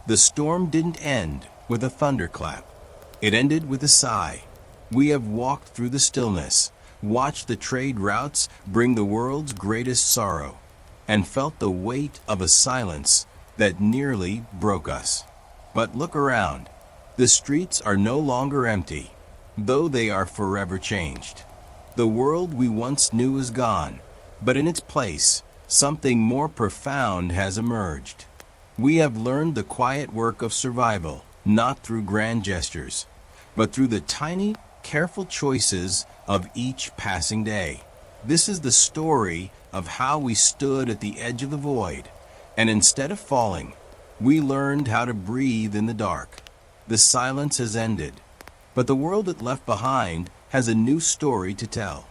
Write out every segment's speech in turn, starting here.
The storm didn't end with a thunderclap. It ended with a sigh. We have walked through the stillness, watched the trade routes bring the world's greatest sorrow, and felt the weight of a silence that nearly broke us. But look around. The streets are no longer empty, though they are forever changed. The world we once knew is gone, but in its place, something more profound has emerged. We have learned the quiet work of survival, not through grand gestures, but through the tiny, careful choices of each passing day. This is the story of how we stood at the edge of the void, and instead of falling, we learned how to breathe in the dark. The silence has ended, but the world it left behind has a new story to tell.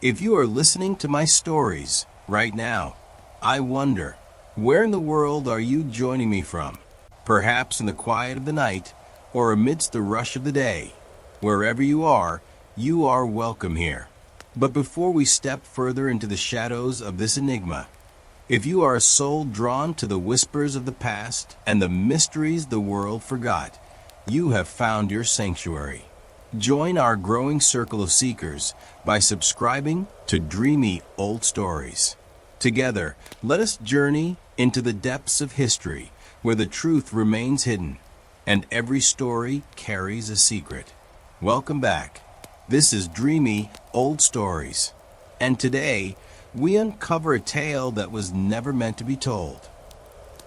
If you are listening to my stories right now, I wonder, where in the world are you joining me from? Perhaps in the quiet of the night, or amidst the rush of the day. Wherever you are welcome here. But before we step further into the shadows of this enigma, if you are a soul drawn to the whispers of the past and the mysteries the world forgot, you have found your sanctuary. Join our growing circle of seekers by subscribing to Dreamy Old Stories. Together, let us journey into the depths of history where the truth remains hidden and every story carries a secret. Welcome back. This is Dreamy Old Stories, and today we uncover a tale that was never meant to be told.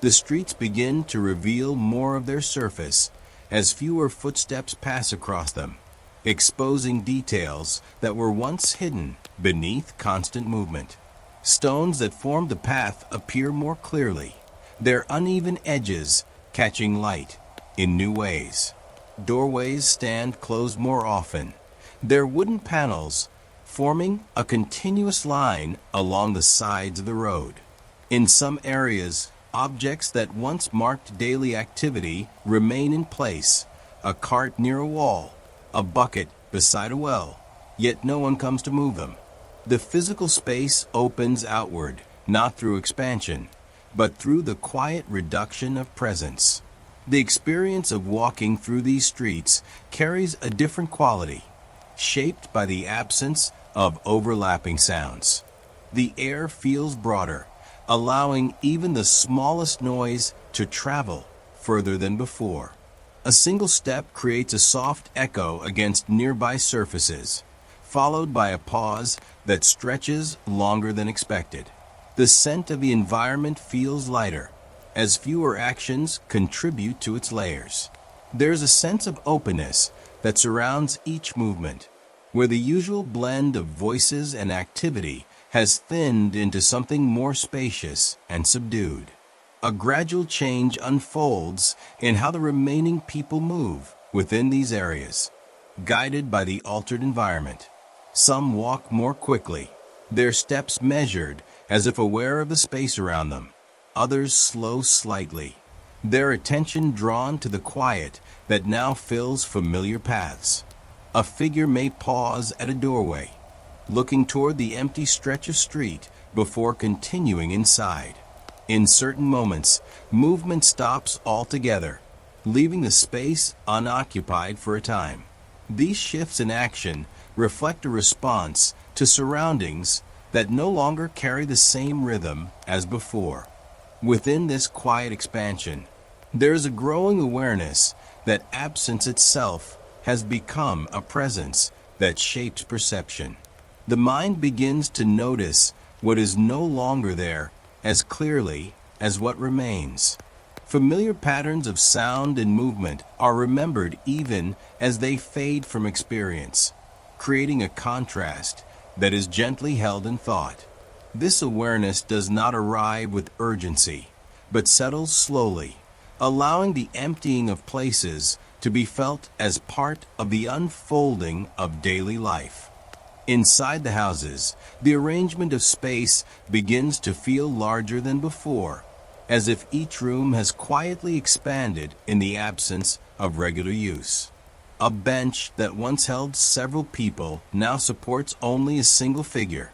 The streets begin to reveal more of their surface as fewer footsteps pass across them, exposing details that were once hidden beneath constant movement. Stones that formed the path appear more clearly, their uneven edges catching light in new ways. Doorways stand closed more often, their wooden panels forming a continuous line along the sides of the road. In some areas, objects that once marked daily activity remain in place, a cart near a wall, a bucket beside a well, yet no one comes to move them. The physical space opens outward, not through expansion, but through the quiet reduction of presence. The experience of walking through these streets carries a different quality, shaped by the absence of overlapping sounds. The air feels broader, allowing even the smallest noise to travel further than before. A single step creates a soft echo against nearby surfaces, followed by a pause that stretches longer than expected. The scent of the environment feels lighter, as fewer actions contribute to its layers. There's a sense of openness that surrounds each movement, where the usual blend of voices and activity has thinned into something more spacious and subdued. A gradual change unfolds in how the remaining people move within these areas, guided by the altered environment. Some walk more quickly, their steps measured as if aware of the space around them. Others slow slightly, their attention drawn to the quiet that now fills familiar paths. A figure may pause at a doorway, looking toward the empty stretch of street before continuing inside. In certain moments, movement stops altogether, leaving the space unoccupied for a time. These shifts in action reflect a response to surroundings that no longer carry the same rhythm as before. Within this quiet expansion, there is a growing awareness that absence itself has become a presence that shapes perception. The mind begins to notice what is no longer there as clearly as what remains. Familiar patterns of sound and movement are remembered even as they fade from experience, creating a contrast that is gently held in thought. This awareness does not arrive with urgency, but settles slowly, allowing the emptying of places to be felt as part of the unfolding of daily life. Inside the houses, the arrangement of space begins to feel larger than before, as if each room has quietly expanded in the absence of regular use. A bench that once held several people now supports only a single figure,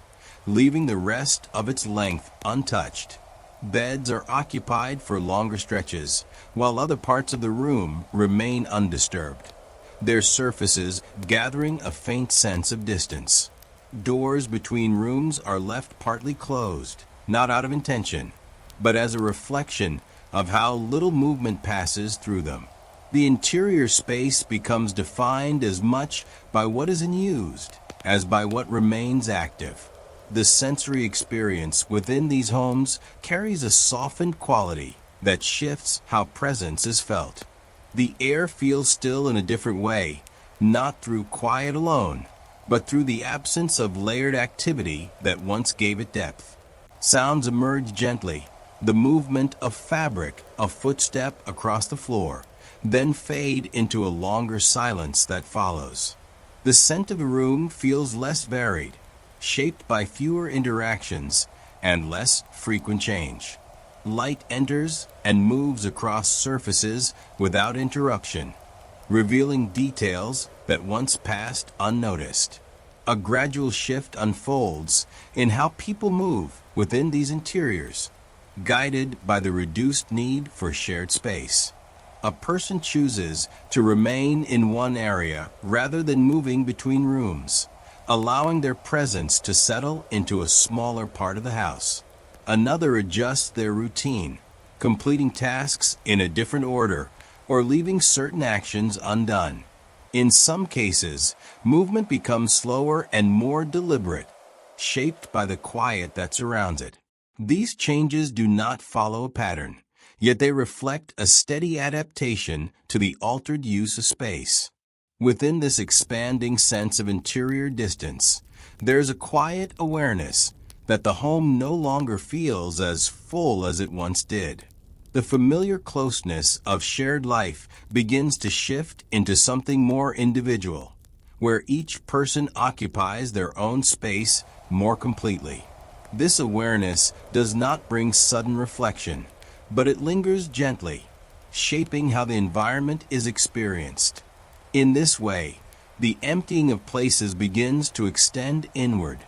leaving the rest of its length untouched. Beds are occupied for longer stretches, while other parts of the room remain undisturbed, their surfaces gathering a faint sense of distance. Doors between rooms are left partly closed, not out of intention, but as a reflection of how little movement passes through them. The interior space becomes defined as much by what is unused as by what remains active. The sensory experience within these homes carries a softened quality that shifts how presence is felt. The air feels still in a different way, not through quiet alone, but through the absence of layered activity that once gave it depth. Sounds emerge gently, the movement of fabric, a footstep across the floor, then fade into a longer silence that follows. The scent of a room feels less varied, shaped by fewer interactions and less frequent change. Light enters and moves across surfaces without interruption, revealing details that once passed unnoticed. A gradual shift unfolds in how people move within these interiors, guided by the reduced need for shared space. A person chooses to remain in one area rather than moving between rooms, allowing their presence to settle into a smaller part of the house. Another adjusts their routine, completing tasks in a different order or leaving certain actions undone. In some cases, movement becomes slower and more deliberate, shaped by the quiet that surrounds it. These changes do not follow a pattern, yet they reflect a steady adaptation to the altered use of space. Within this expanding sense of interior distance, there's a quiet awareness that the home no longer feels as full as it once did. The familiar closeness of shared life begins to shift into something more individual, where each person occupies their own space more completely. This awareness does not bring sudden reflection, but it lingers gently, shaping how the environment is experienced. In this way, the emptying of places begins to extend inward,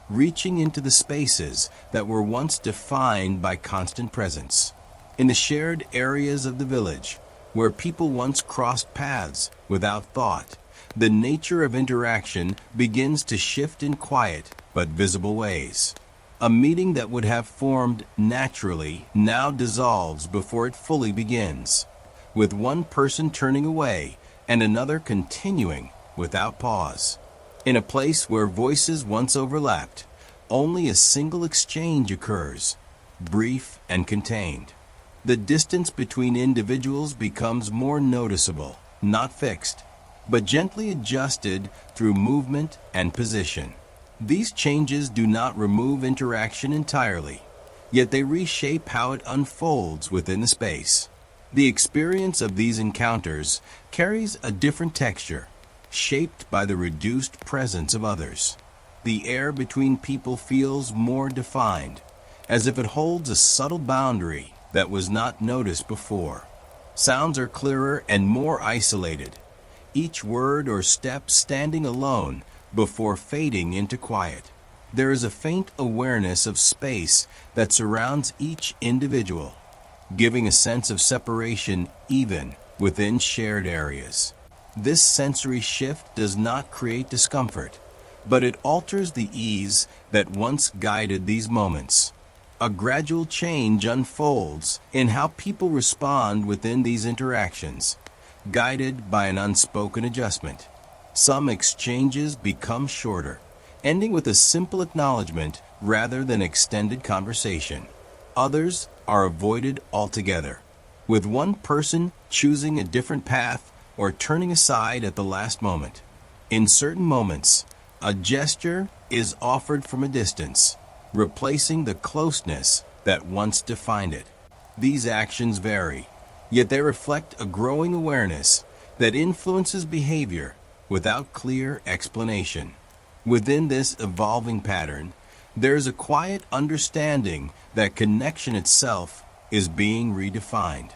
reaching into the spaces that were once defined by constant presence. In the shared areas of the village, where people once crossed paths without thought, the nature of interaction begins to shift in quiet but visible ways. A meeting that would have formed naturally now dissolves before it fully begins, with one person turning away and another continuing without pause. In a place where voices once overlapped, only a single exchange occurs, brief and contained. The distance between individuals becomes more noticeable, not fixed, but gently adjusted through movement and position. These changes do not remove interaction entirely, yet they reshape how it unfolds within the space. The experience of these encounters carries a different texture, shaped by the reduced presence of others. The air between people feels more defined, as if it holds a subtle boundary that was not noticed before. Sounds are clearer and more isolated, each word or step standing alone before fading into quiet. There is a faint awareness of space that surrounds each individual, giving a sense of separation even within shared areas. This sensory shift does not create discomfort, but it alters the ease that once guided these moments. A gradual change unfolds in how people respond within these interactions, guided by an unspoken adjustment. Some exchanges become shorter, ending with a simple acknowledgement rather than extended conversation. Others are avoided altogether, with one person choosing a different path or turning aside at the last moment. In certain moments, a gesture is offered from a distance, replacing the closeness that once defined it. These actions vary, yet they reflect a growing awareness that influences behavior without clear explanation. Within this evolving pattern, there is a quiet understanding that connection itself is being redefined.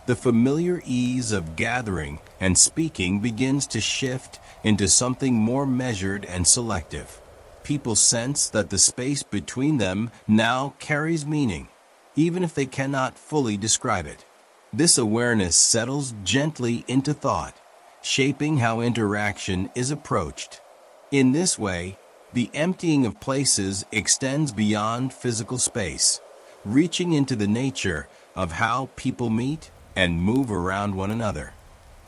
The familiar ease of gathering and speaking begins to shift into something more measured and selective. People sense that the space between them now carries meaning, even if they cannot fully describe it. This awareness settles gently into thought, shaping how interaction is approached. In this way, the emptying of places extends beyond physical space, reaching into the nature of how people meet and move around one another.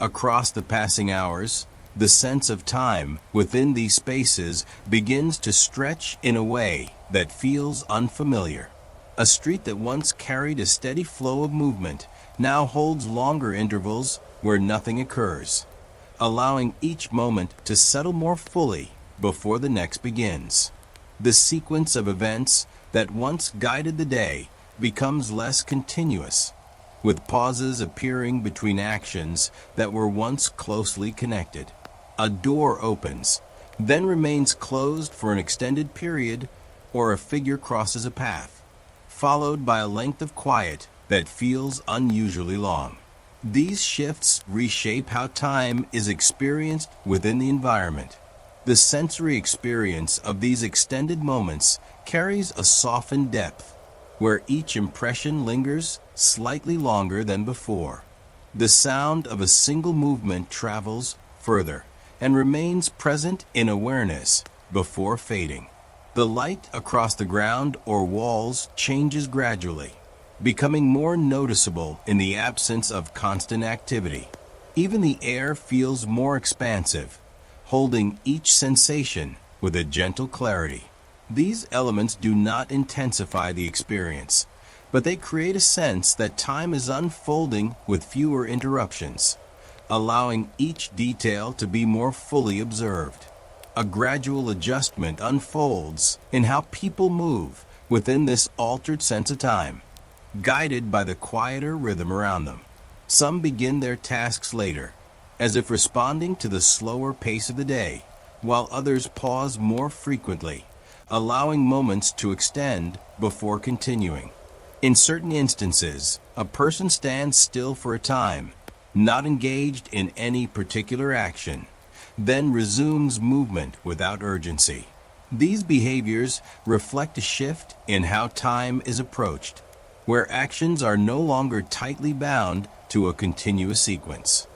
Across the passing hours, the sense of time within these spaces begins to stretch in a way that feels unfamiliar. A street that once carried a steady flow of movement now holds longer intervals where nothing occurs, allowing each moment to settle more fully before the next begins. The sequence of events that once guided the day becomes less continuous, with pauses appearing between actions that were once closely connected. A door opens, then remains closed for an extended period, or a figure crosses a path, followed by a length of quiet that feels unusually long. These shifts reshape how time is experienced within the environment. The sensory experience of these extended moments carries a softened depth, where each impression lingers slightly longer than before. The sound of a single movement travels further and remains present in awareness before fading. The light across the ground or walls changes gradually, becoming more noticeable in the absence of constant activity. Even the air feels more expansive, holding each sensation with a gentle clarity. These elements do not intensify the experience, but they create a sense that time is unfolding with fewer interruptions, allowing each detail to be more fully observed. A gradual adjustment unfolds in how people move within this altered sense of time, guided by the quieter rhythm around them. Some begin their tasks later, as if responding to the slower pace of the day, while others pause more frequently, allowing moments to extend before continuing. In certain instances, a person stands still for a time, not engaged in any particular action, then resumes movement without urgency. These behaviors reflect a shift in how time is approached, where actions are no longer tightly bound to a continuous sequence.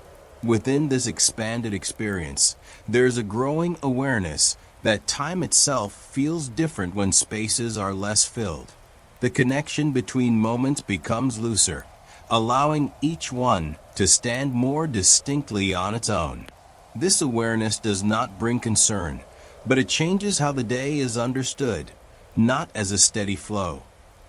Within this expanded experience, there is a growing awareness that time itself feels different when spaces are less filled. The connection between moments becomes looser, allowing each one to stand more distinctly on its own. This awareness does not bring concern, but it changes how the day is understood, not as a steady flow,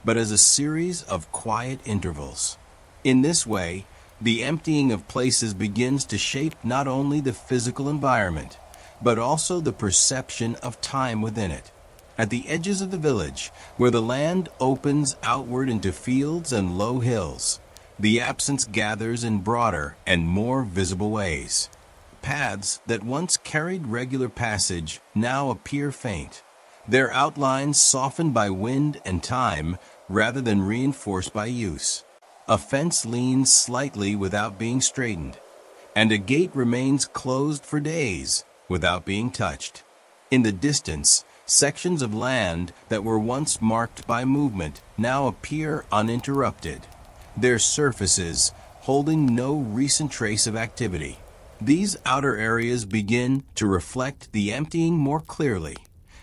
but as a series of quiet intervals. In this way, the emptying of places begins to shape not only the physical environment, but also the perception of time within it. At the edges of the village, where the land opens outward into fields and low hills, the absence gathers in broader and more visible ways. Paths that once carried regular passage now appear faint, their outlines softened by wind and time rather than reinforced by use. A fence leans slightly without being straightened, and a gate remains closed for days without being touched. In the distance, sections of land that were once marked by movement now appear uninterrupted, their surfaces holding no recent trace of activity. These outer areas begin to reflect the emptying more clearly,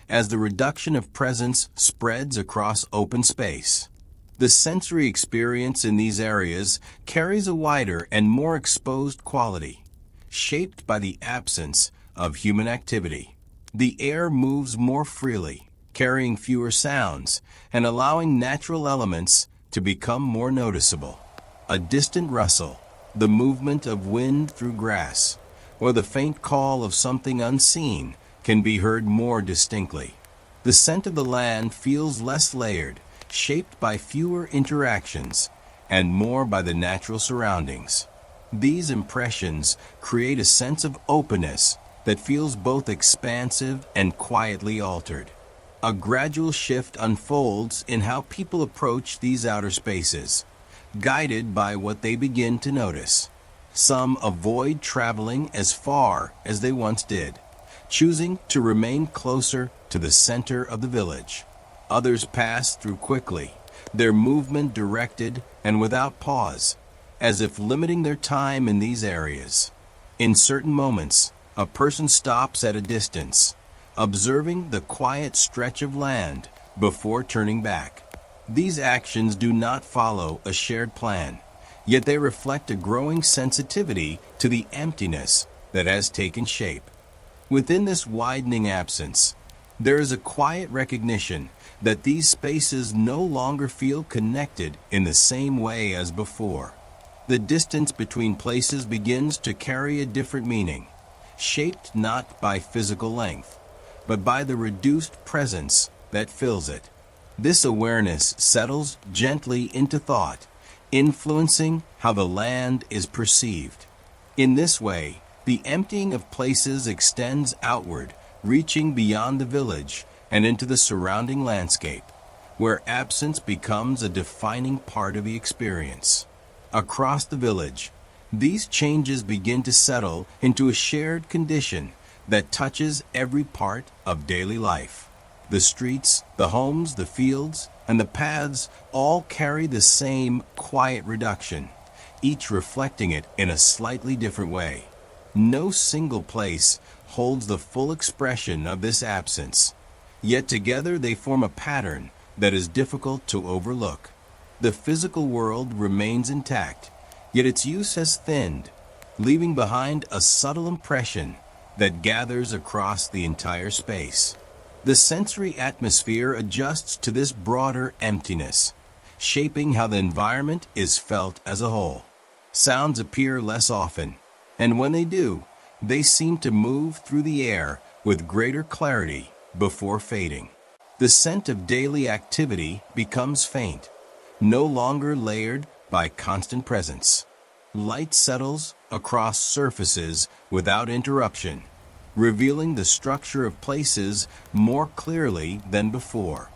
as the reduction of presence spreads across open space. The sensory experience in these areas carries a wider and more exposed quality, shaped by the absence of human activity. The air moves more freely, carrying fewer sounds and allowing natural elements to become more noticeable. A distant rustle, the movement of wind through grass, or the faint call of something unseen can be heard more distinctly. The scent of the land feels less layered, shaped by fewer interactions and more by the natural surroundings. These impressions create a sense of openness that feels both expansive and quietly altered. A gradual shift unfolds in how people approach these outer spaces, guided by what they begin to notice. Some avoid traveling as far as they once did, choosing to remain closer to the center of the village. Others pass through quickly, their movement directed and without pause, as if limiting their time in these areas. In certain moments, a person stops at a distance, observing the quiet stretch of land before turning back. These actions do not follow a shared plan, yet they reflect a growing sensitivity to the emptiness that has taken shape. Within this widening absence, there is a quiet recognition that these spaces no longer feel connected in the same way as before. The distance between places begins to carry a different meaning, shaped not by physical length, but by the reduced presence that fills it. This awareness settles gently into thought, influencing how the land is perceived. In this way, the emptying of places extends outward, reaching beyond the village and into the surrounding landscape, where absence becomes a defining part of the experience. Across the village, these changes begin to settle into a shared condition that touches every part of daily life. The streets, the homes, the fields, and the paths all carry the same quiet reduction, each reflecting it in a slightly different way. No single place holds the full expression of this absence, yet together they form a pattern that is difficult to overlook. The physical world remains intact, yet its use has thinned, leaving behind a subtle impression that gathers across the entire space. The sensory atmosphere adjusts to this broader emptiness, shaping how the environment is felt as a whole. Sounds appear less often, and when they do, they seem to move through the air with greater clarity before fading. The scent of daily activity becomes faint, no longer layered by constant presence. Light settles across surfaces without interruption, revealing the structure of places more clearly than before.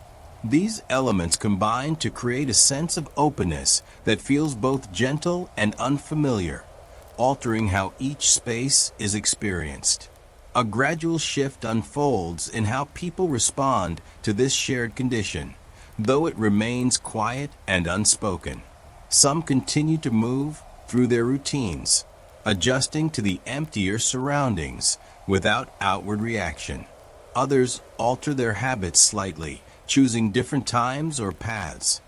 These elements combine to create a sense of openness that feels both gentle and unfamiliar, altering how each space is experienced. A gradual shift unfolds in how people respond to this shared condition, though it remains quiet and unspoken. Some continue to move through their routines, adjusting to the emptier surroundings without outward reaction. Others alter their habits slightly, choosing different times or paths,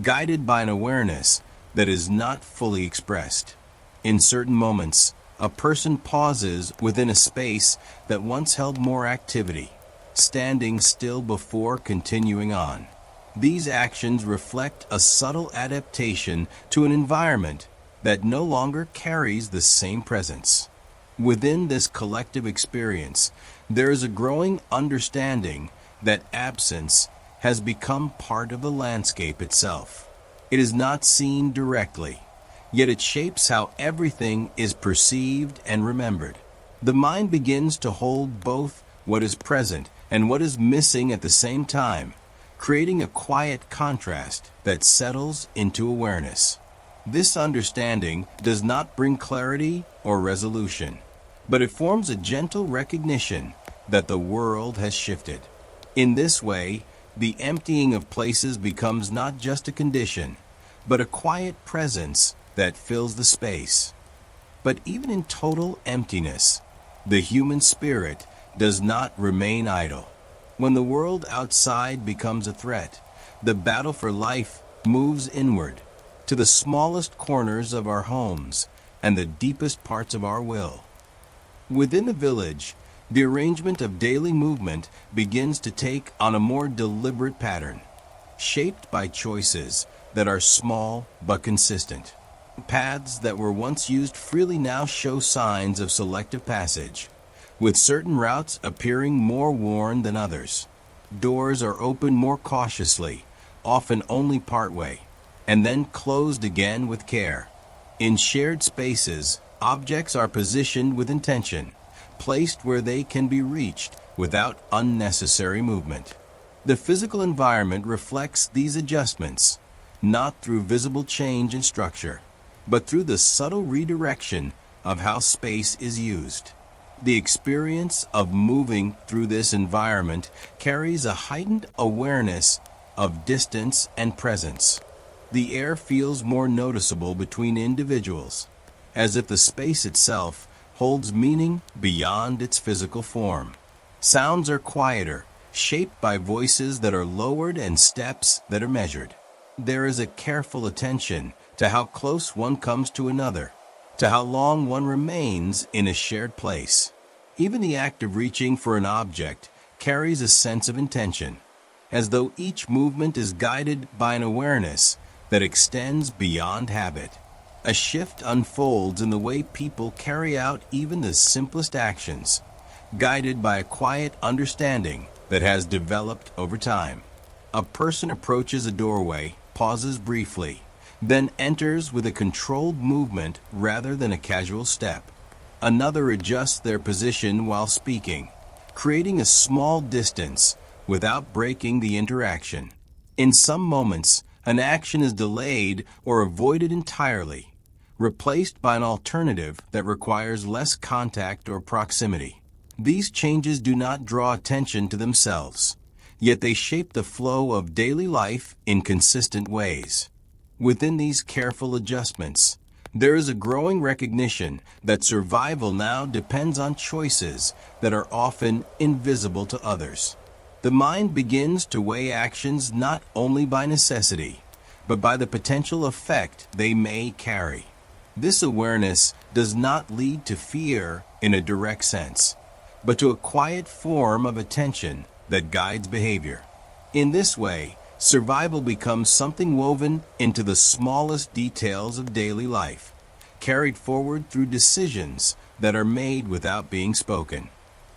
guided by an awareness that is not fully expressed. In certain moments, a person pauses within a space that once held more activity, standing still before continuing on. These actions reflect a subtle adaptation to an environment that no longer carries the same presence. Within this collective experience, there is a growing understanding that absence has become part of the landscape itself. It is not seen directly, yet it shapes how everything is perceived and remembered. The mind begins to hold both what is present and what is missing at the same time, creating a quiet contrast that settles into awareness. This understanding does not bring clarity or resolution, but it forms a gentle recognition that the world has shifted. In this way, the emptying of places becomes not just a condition, but a quiet presence that fills the space. But even in total emptiness, the human spirit does not remain idle. When the world outside becomes a threat, the battle for life moves inward, to the smallest corners of our homes and the deepest parts of our will. Within the village, the arrangement of daily movement begins to take on a more deliberate pattern, shaped by choices that are small but consistent. Paths that were once used freely now show signs of selective passage, with certain routes appearing more worn than others. Doors are opened more cautiously, often only partway, and then closed again with care. In shared spaces, objects are positioned with intention, placed where they can be reached without unnecessary movement. The physical environment reflects these adjustments, not through visible change in structure, but through the subtle redirection of how space is used. The experience of moving through this environment carries a heightened awareness of distance and presence. The air feels more noticeable between individuals, as if the space itself holds meaning beyond its physical form. Sounds are quieter, shaped by voices that are lowered and steps that are measured. There is a careful attention to how close one comes to another, to how long one remains in a shared place. Even the act of reaching for an object carries a sense of intention, as though each movement is guided by an awareness that extends beyond habit. A shift unfolds in the way people carry out even the simplest actions, guided by a quiet understanding that has developed over time. A person approaches a doorway, pauses briefly, then enters with a controlled movement rather than a casual step. Another adjusts their position while speaking, creating a small distance without breaking the interaction. In some moments, an action is delayed or avoided entirely, replaced by an alternative that requires less contact or proximity. These changes do not draw attention to themselves, yet they shape the flow of daily life in consistent ways. Within these careful adjustments, there is a growing recognition that survival now depends on choices that are often invisible to others. The mind begins to weigh actions not only by necessity, but by the potential effect they may carry. This awareness does not lead to fear in a direct sense, but to a quiet form of attention that guides behavior. In this way, survival becomes something woven into the smallest details of daily life, carried forward through decisions that are made without being spoken.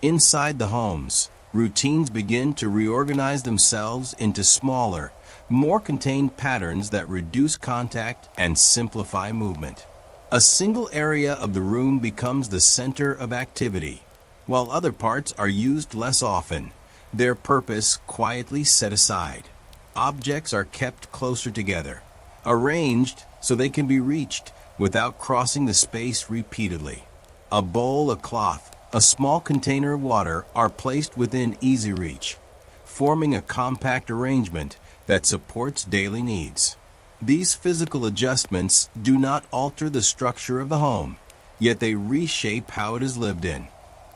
Inside the homes, routines begin to reorganize themselves into smaller, more contained patterns that reduce contact and simplify movement. A single area of the room becomes the center of activity, while other parts are used less often, their purpose quietly set aside. Objects are kept closer together, arranged so they can be reached without crossing the space repeatedly. A bowl, a cloth, a small container of water are placed within easy reach, forming a compact arrangement that supports daily needs. These physical adjustments do not alter the structure of the home, yet they reshape how it is lived in.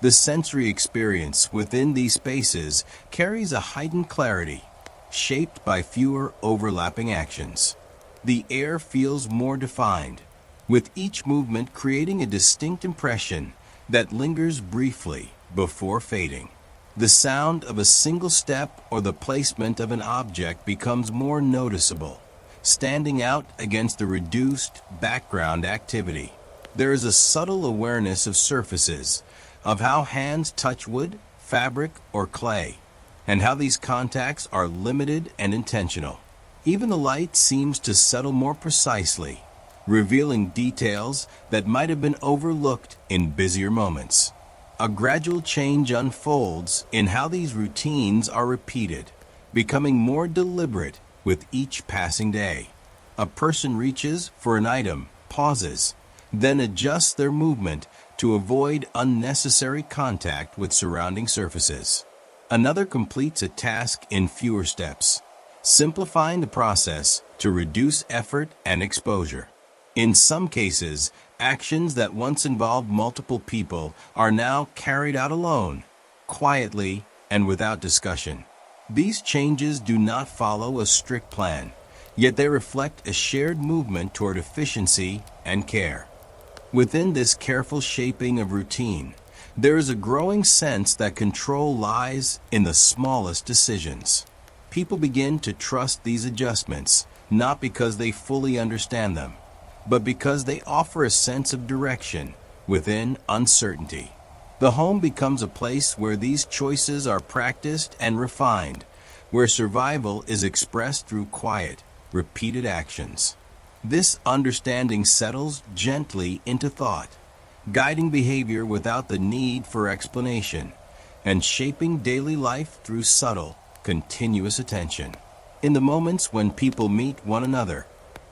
The sensory experience within these spaces carries a heightened clarity, shaped by fewer overlapping actions. The air feels more defined, with each movement creating a distinct impression that lingers briefly before fading. The sound of a single step or the placement of an object becomes more noticeable, standing out against the reduced background activity. There is a subtle awareness of surfaces, of how hands touch wood, fabric, or clay, and how these contacts are limited and intentional. Even the light seems to settle more precisely, revealing details that might have been overlooked in busier moments. A gradual change unfolds in how these routines are repeated, becoming more deliberate with each passing day. A person reaches for an item, pauses, then adjusts their movement to avoid unnecessary contact with surrounding surfaces. Another completes a task in fewer steps, simplifying the process to reduce effort and exposure. In some cases, actions that once involved multiple people are now carried out alone, quietly and without discussion. These changes do not follow a strict plan, yet they reflect a shared movement toward efficiency and care. Within this careful shaping of routine, there is a growing sense that control lies in the smallest decisions. People begin to trust these adjustments, not because they fully understand them, but because they offer a sense of direction within uncertainty. The home becomes a place where these choices are practiced and refined, where survival is expressed through quiet, repeated actions. This understanding settles gently into thought, guiding behavior without the need for explanation, and shaping daily life through subtle, continuous attention. In the moments when people meet one another,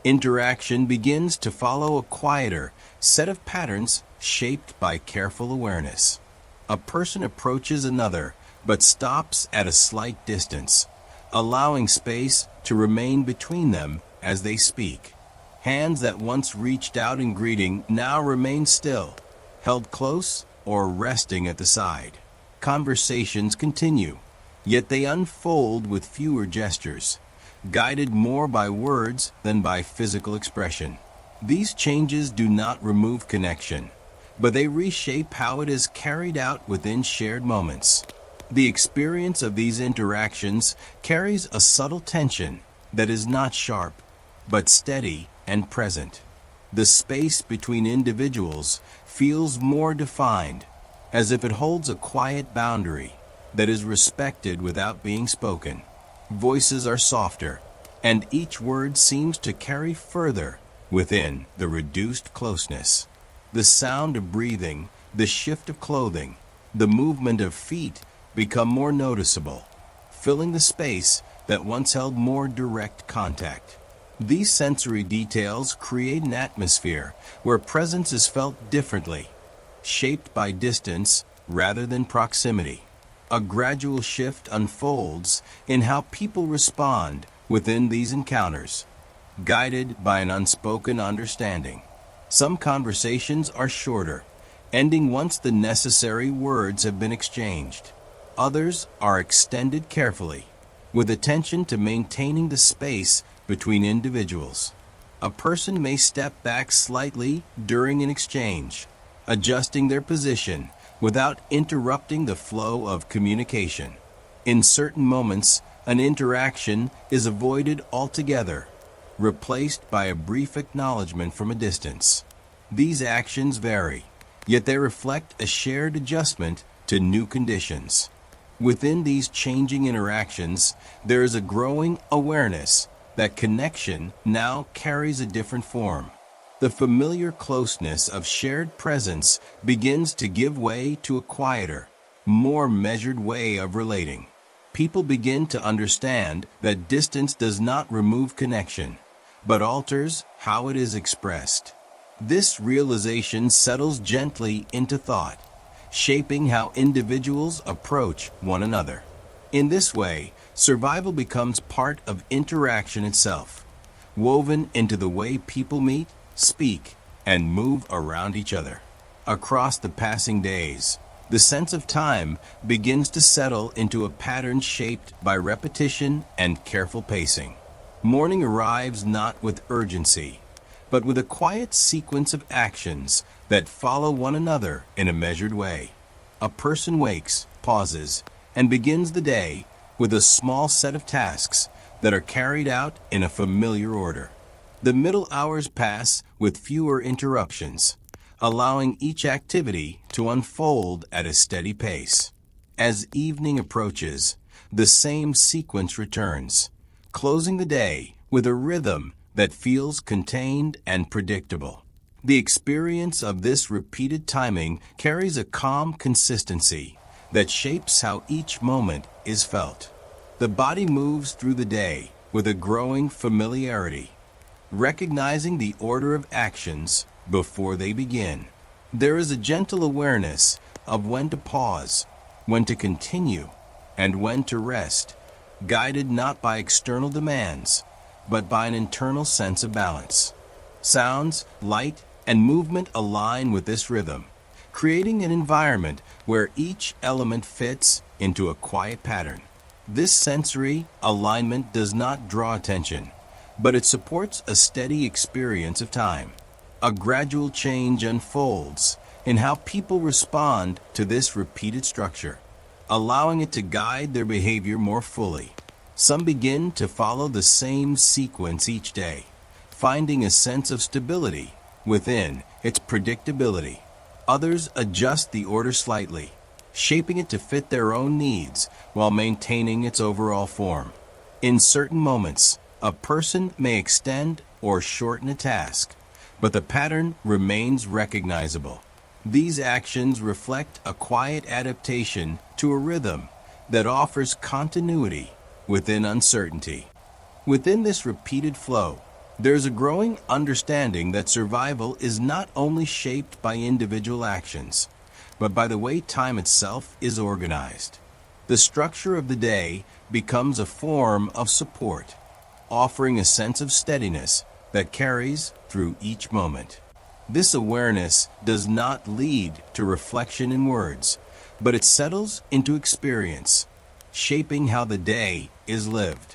interaction begins to follow a quieter set of patterns shaped by careful awareness. A person approaches another but stops at a slight distance, allowing space to remain between them as they speak. Hands that once reached out in greeting now remain still, held close or resting at the side. Conversations continue, yet they unfold with fewer gestures, guided more by words than by physical expression. These changes do not remove connection, but they reshape how it is carried out within shared moments. The experience of these interactions carries a subtle tension that is not sharp, but steady and present. The space between individuals feels more defined, as if it holds a quiet boundary that is respected without being spoken. Voices are softer, and each word seems to carry further within the reduced closeness. The sound of breathing, the shift of clothing, the movement of feet become more noticeable, filling the space that once held more direct contact. These sensory details create an atmosphere where presence is felt differently, shaped by distance rather than proximity. A gradual shift unfolds in how people respond within these encounters, guided by an unspoken understanding. Some conversations are shorter, ending once the necessary words have been exchanged. Others are extended carefully, with attention to maintaining the space between individuals. A person may step back slightly during an exchange, adjusting their position without interrupting the flow of communication. In certain moments, an interaction is avoided altogether, replaced by a brief acknowledgement from a distance. These actions vary, yet they reflect a shared adjustment to new conditions. Within these changing interactions, there is a growing awareness that connection now carries a different form. The familiar closeness of shared presence begins to give way to a quieter, more measured way of relating. People begin to understand that distance does not remove connection, but alters how it is expressed. This realization settles gently into thought, shaping how individuals approach one another. In this way, survival becomes part of interaction itself, woven into the way people meet, speak, and move around each other. Across the passing days, the sense of time begins to settle into a pattern shaped by repetition and careful pacing. Morning arrives not with urgency, but with a quiet sequence of actions that follow one another in a measured way. A person wakes, pauses, and begins the day with a small set of tasks that are carried out in a familiar order. The middle hours pass with fewer interruptions, allowing each activity to unfold at a steady pace. As evening approaches, the same sequence returns, closing the day with a rhythm that feels contained and predictable. The experience of this repeated timing carries a calm consistency that shapes how each moment is felt. The body moves through the day with a growing familiarity, recognizing the order of actions before they begin. There is a gentle awareness of when to pause, when to continue, and when to rest, guided not by external demands, but by an internal sense of balance. Sounds, light, and movement align with this rhythm, creating an environment where each element fits into a quiet pattern. This sensory alignment does not draw attention, but it supports a steady experience of time. A gradual change unfolds in how people respond to this repeated structure, allowing it to guide their behavior more fully. Some begin to follow the same sequence each day, finding a sense of stability within its predictability. Others adjust the order slightly, shaping it to fit their own needs while maintaining its overall form. In certain moments, a person may extend or shorten a task, but the pattern remains recognizable. These actions reflect a quiet adaptation to a rhythm that offers continuity within uncertainty. Within this repeated flow, there is a growing understanding that survival is not only shaped by individual actions, but by the way time itself is organized. The structure of the day becomes a form of support, offering a sense of steadiness that carries through each moment. This awareness does not lead to reflection in words, but it settles into experience, shaping how the day is lived.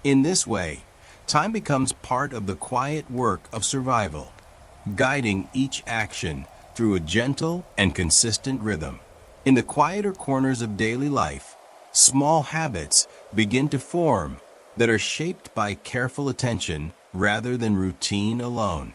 In this way, time becomes part of the quiet work of survival, guiding each action through a gentle and consistent rhythm. In the quieter corners of daily life, small habits begin to form that are shaped by careful attention rather than routine alone.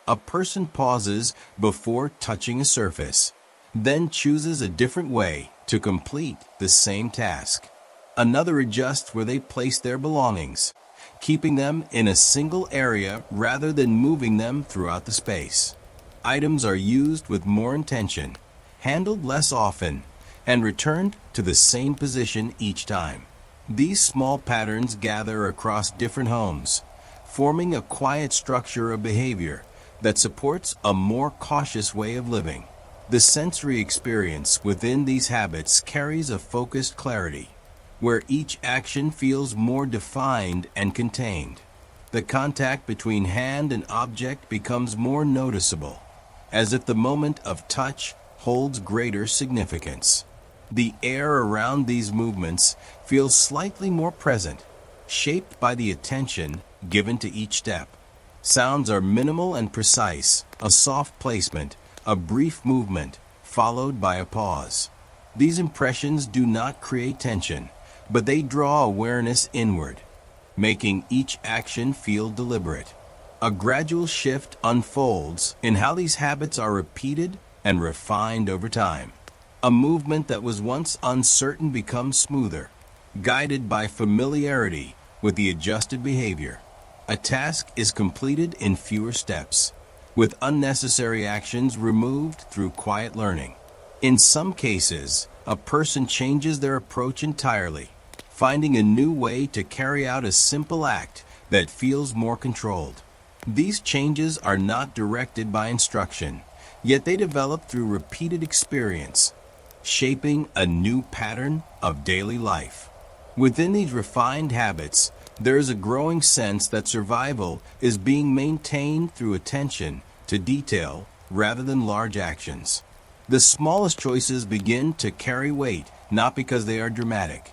A person pauses before touching a surface, then chooses a different way to complete the same task. Another adjusts where they place their belongings, keeping them in a single area rather than moving them throughout the space. Items are used with more intention, handled less often, and returned to the same position each time. These small patterns gather across different homes, forming a quiet structure of behavior that supports a more cautious way of living. The sensory experience within these habits carries a focused clarity, where each action feels more defined and contained. The contact between hand and object becomes more noticeable, as if the moment of touch holds greater significance. The air around these movements feels slightly more present, shaped by the attention given to each step. Sounds are minimal and precise, a soft placement, a brief movement, followed by a pause. These impressions do not create tension, but they draw awareness inward, making each action feel deliberate. A gradual shift unfolds in how these habits are repeated and refined over time. A movement that was once uncertain becomes smoother, guided by familiarity with the adjusted behavior. A task is completed in fewer steps, with unnecessary actions removed through quiet learning. In some cases, a person changes their approach entirely, finding a new way to carry out a simple act that feels more controlled. These changes are not directed by instruction, yet they develop through repeated experience, shaping a new pattern of daily life. Within these refined habits, there is a growing sense that survival is being maintained through attention to detail rather than large actions. The smallest choices begin to carry weight not because they are dramatic,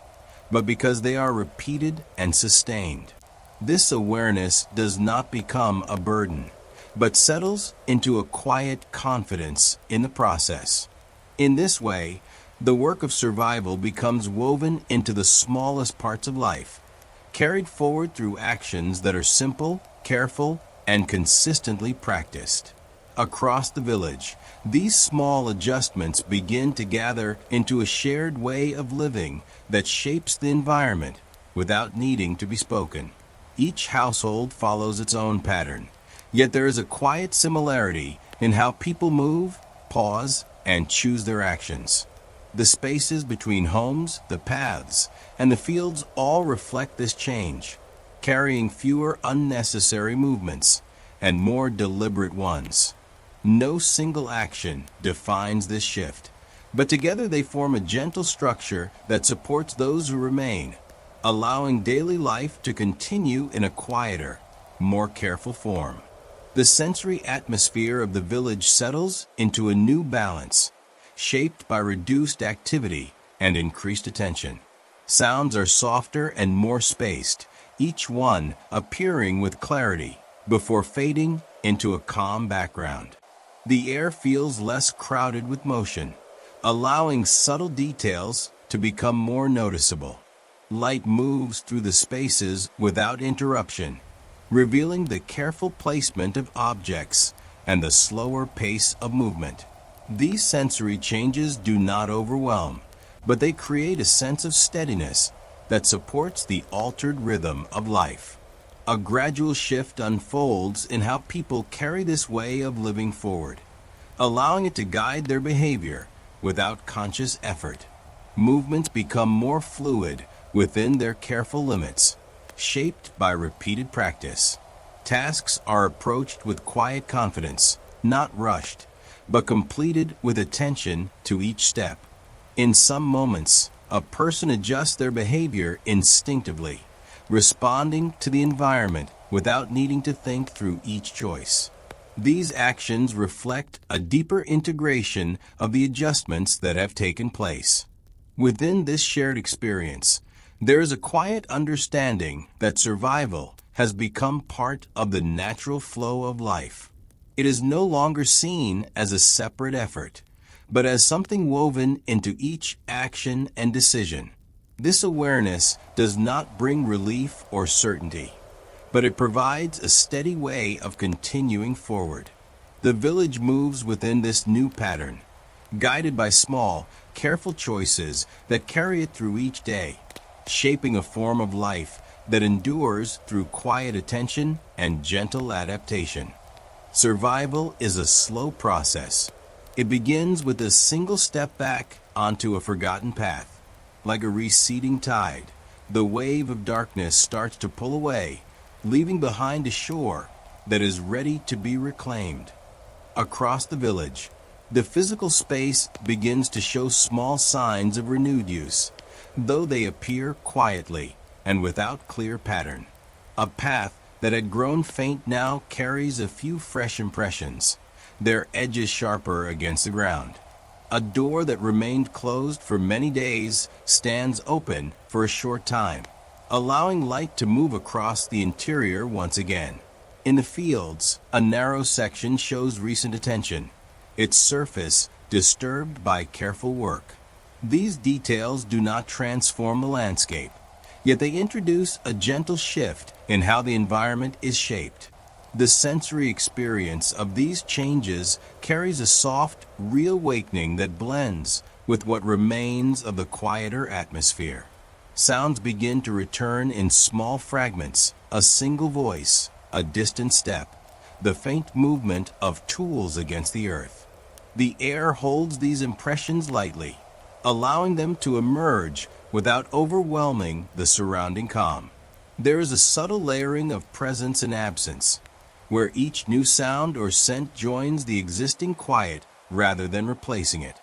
but because they are repeated and sustained. This awareness does not become a burden, but settles into a quiet confidence in the process. In this way, the work of survival becomes woven into the smallest parts of life, carried forward through actions that are simple, careful, and consistently practiced. Across the village, these small adjustments begin to gather into a shared way of living that shapes the environment without needing to be spoken. Each household follows its own pattern, yet there is a quiet similarity in how people move, pause, and choose their actions. The spaces between homes, the paths, and the fields all reflect this change, carrying fewer unnecessary movements and more deliberate ones. No single action defines this shift, but together they form a gentle structure that supports those who remain, allowing daily life to continue in a quieter, more careful form. The sensory atmosphere of the village settles into a new balance, shaped by reduced activity and increased attention. Sounds are softer and more spaced, each one appearing with clarity before fading into a calm background. The air feels less crowded with motion, allowing subtle details to become more noticeable. Light moves through the spaces without interruption, revealing the careful placement of objects and the slower pace of movement. These sensory changes do not overwhelm, but they create a sense of steadiness that supports the altered rhythm of life. A gradual shift unfolds in how people carry this way of living forward, allowing it to guide their behavior without conscious effort. Movements become more fluid within their careful limits, shaped by repeated practice. Tasks are approached with quiet confidence, not rushed, but completed with attention to each step. In some moments, A person adjusts their behavior instinctively, responding to the environment without needing to think through each choice. These actions reflect a deeper integration of the adjustments that have taken place. Within this shared experience, there is a quiet understanding that survival has become part of the natural flow of life. It is no longer seen as a separate effort, but as something woven into each action and decision. This awareness does not bring relief or certainty, but it provides a steady way of continuing forward. The village moves within this new pattern, guided by small, careful choices that carry it through each day, shaping a form of life that endures through quiet attention and gentle adaptation. Survival is a slow process. It begins with a single step back onto a forgotten path. Like a receding tide, the wave of darkness starts to pull away, leaving behind a shore that is ready to be reclaimed. Across the village, the physical space begins to show small signs of renewed use, though they appear quietly and without clear pattern. A path that had grown faint now carries a few fresh impressions, their edges sharper against the ground. A door that remained closed for many days stands open for a short time, allowing light to move across the interior once again. In the fields, a narrow section shows recent attention, its surface disturbed by careful work. These details do not transform the landscape, yet they introduce a gentle shift in how the environment is shaped. The sensory experience of these changes carries a soft reawakening that blends with what remains of the quieter atmosphere. Sounds begin to return in small fragments, a single voice, a distant step, the faint movement of tools against the earth. The air holds these impressions lightly, allowing them to emerge without overwhelming the surrounding calm. There is a subtle layering of presence and absence, where each new sound or scent joins the existing quiet rather than replacing it.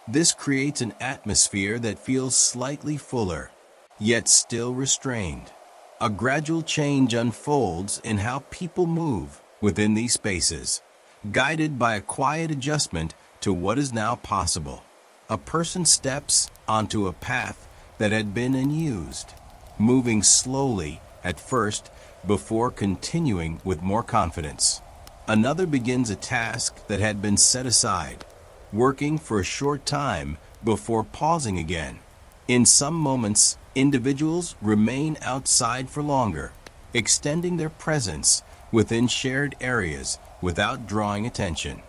This creates an atmosphere that feels slightly fuller, yet still restrained. A gradual change unfolds in how people move within these spaces, guided by a quiet adjustment to what is now possible. A person steps onto a path that had been unused, moving slowly at first before continuing with more confidence. Another begins a task that had been set aside, working for a short time before pausing again. In some moments, individuals remain outside for longer, extending their presence within shared areas without drawing attention.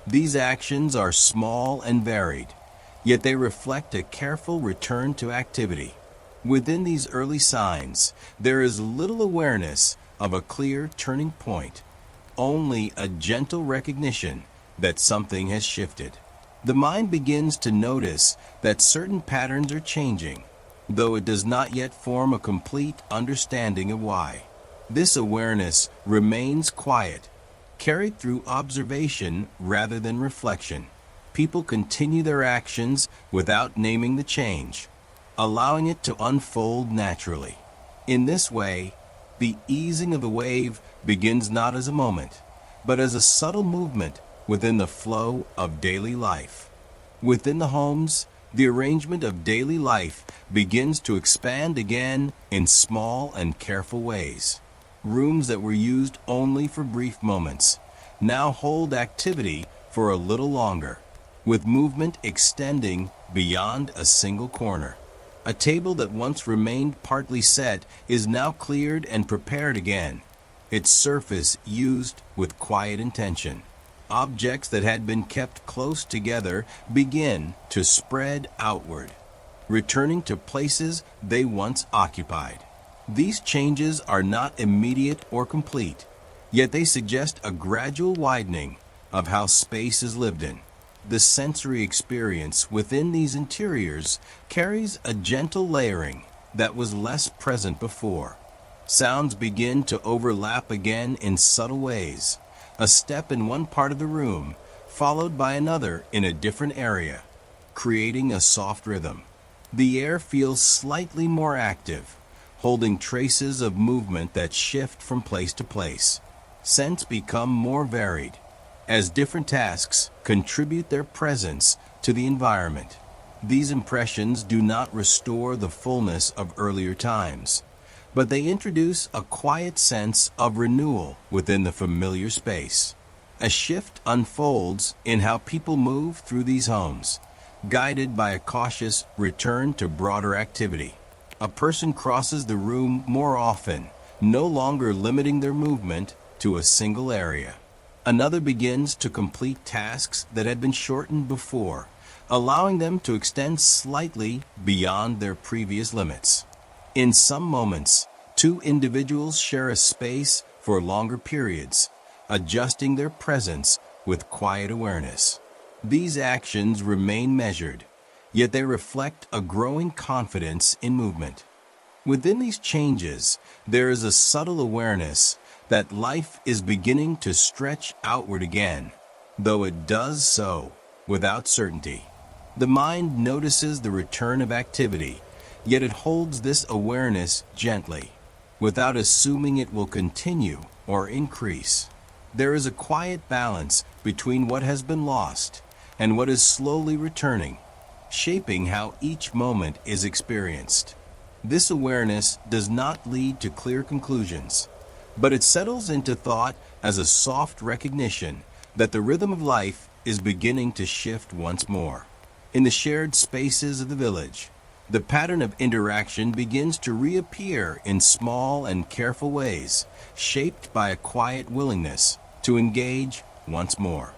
These actions are small and varied, yet they reflect a careful return to activity. Within these early signs, there is little awareness of a clear turning point, only a gentle recognition that something has shifted. The mind begins to notice that certain patterns are changing, though it does not yet form a complete understanding of why. This awareness remains quiet, carried through observation rather than reflection. People continue their actions without naming the change, allowing it to unfold naturally. In this way, the easing of the wave begins not as a moment, but as a subtle movement within the flow of daily life. Within the homes, the arrangement of daily life begins to expand again in small and careful ways. Rooms that were used only for brief moments now hold activity for a little longer, with movement extending beyond a single corner. A table that once remained partly set is now cleared and prepared again, its surface used with quiet intention. Objects that had been kept close together begin to spread outward, returning to places they once occupied. These changes are not immediate or complete, yet they suggest a gradual widening of how space is lived in. The sensory experience within these interiors carries a gentle layering that was less present before. Sounds begin to overlap again in subtle ways, a step in one part of the room, followed by another in a different area, creating a soft rhythm. The air feels slightly more active, holding traces of movement that shift from place to place. Scents become more varied, as different tasks contribute their presence to the environment. These impressions do not restore the fullness of earlier times, but they introduce a quiet sense of renewal within the familiar space. A shift unfolds in how people move through these homes, guided by a cautious return to broader activity. A person crosses the room more often, no longer limiting their movement to a single area. Another begins to complete tasks that had been shortened before, allowing them to extend slightly beyond their previous limits. In some moments, two individuals share a space for longer periods, adjusting their presence with quiet awareness. These actions remain measured, yet they reflect a growing confidence in movement. Within these changes, there is a subtle awareness that life is beginning to stretch outward again, though it does so without certainty. The mind notices the return of activity, yet it holds this awareness gently, without assuming it will continue or increase. There is a quiet balance between what has been lost and what is slowly returning, shaping how each moment is experienced. This awareness does not lead to clear conclusions, but it settles into thought as a soft recognition that the rhythm of life is beginning to shift once more. In the shared spaces of the village, the pattern of interaction begins to reappear in small and careful ways, shaped by a quiet willingness to engage once more.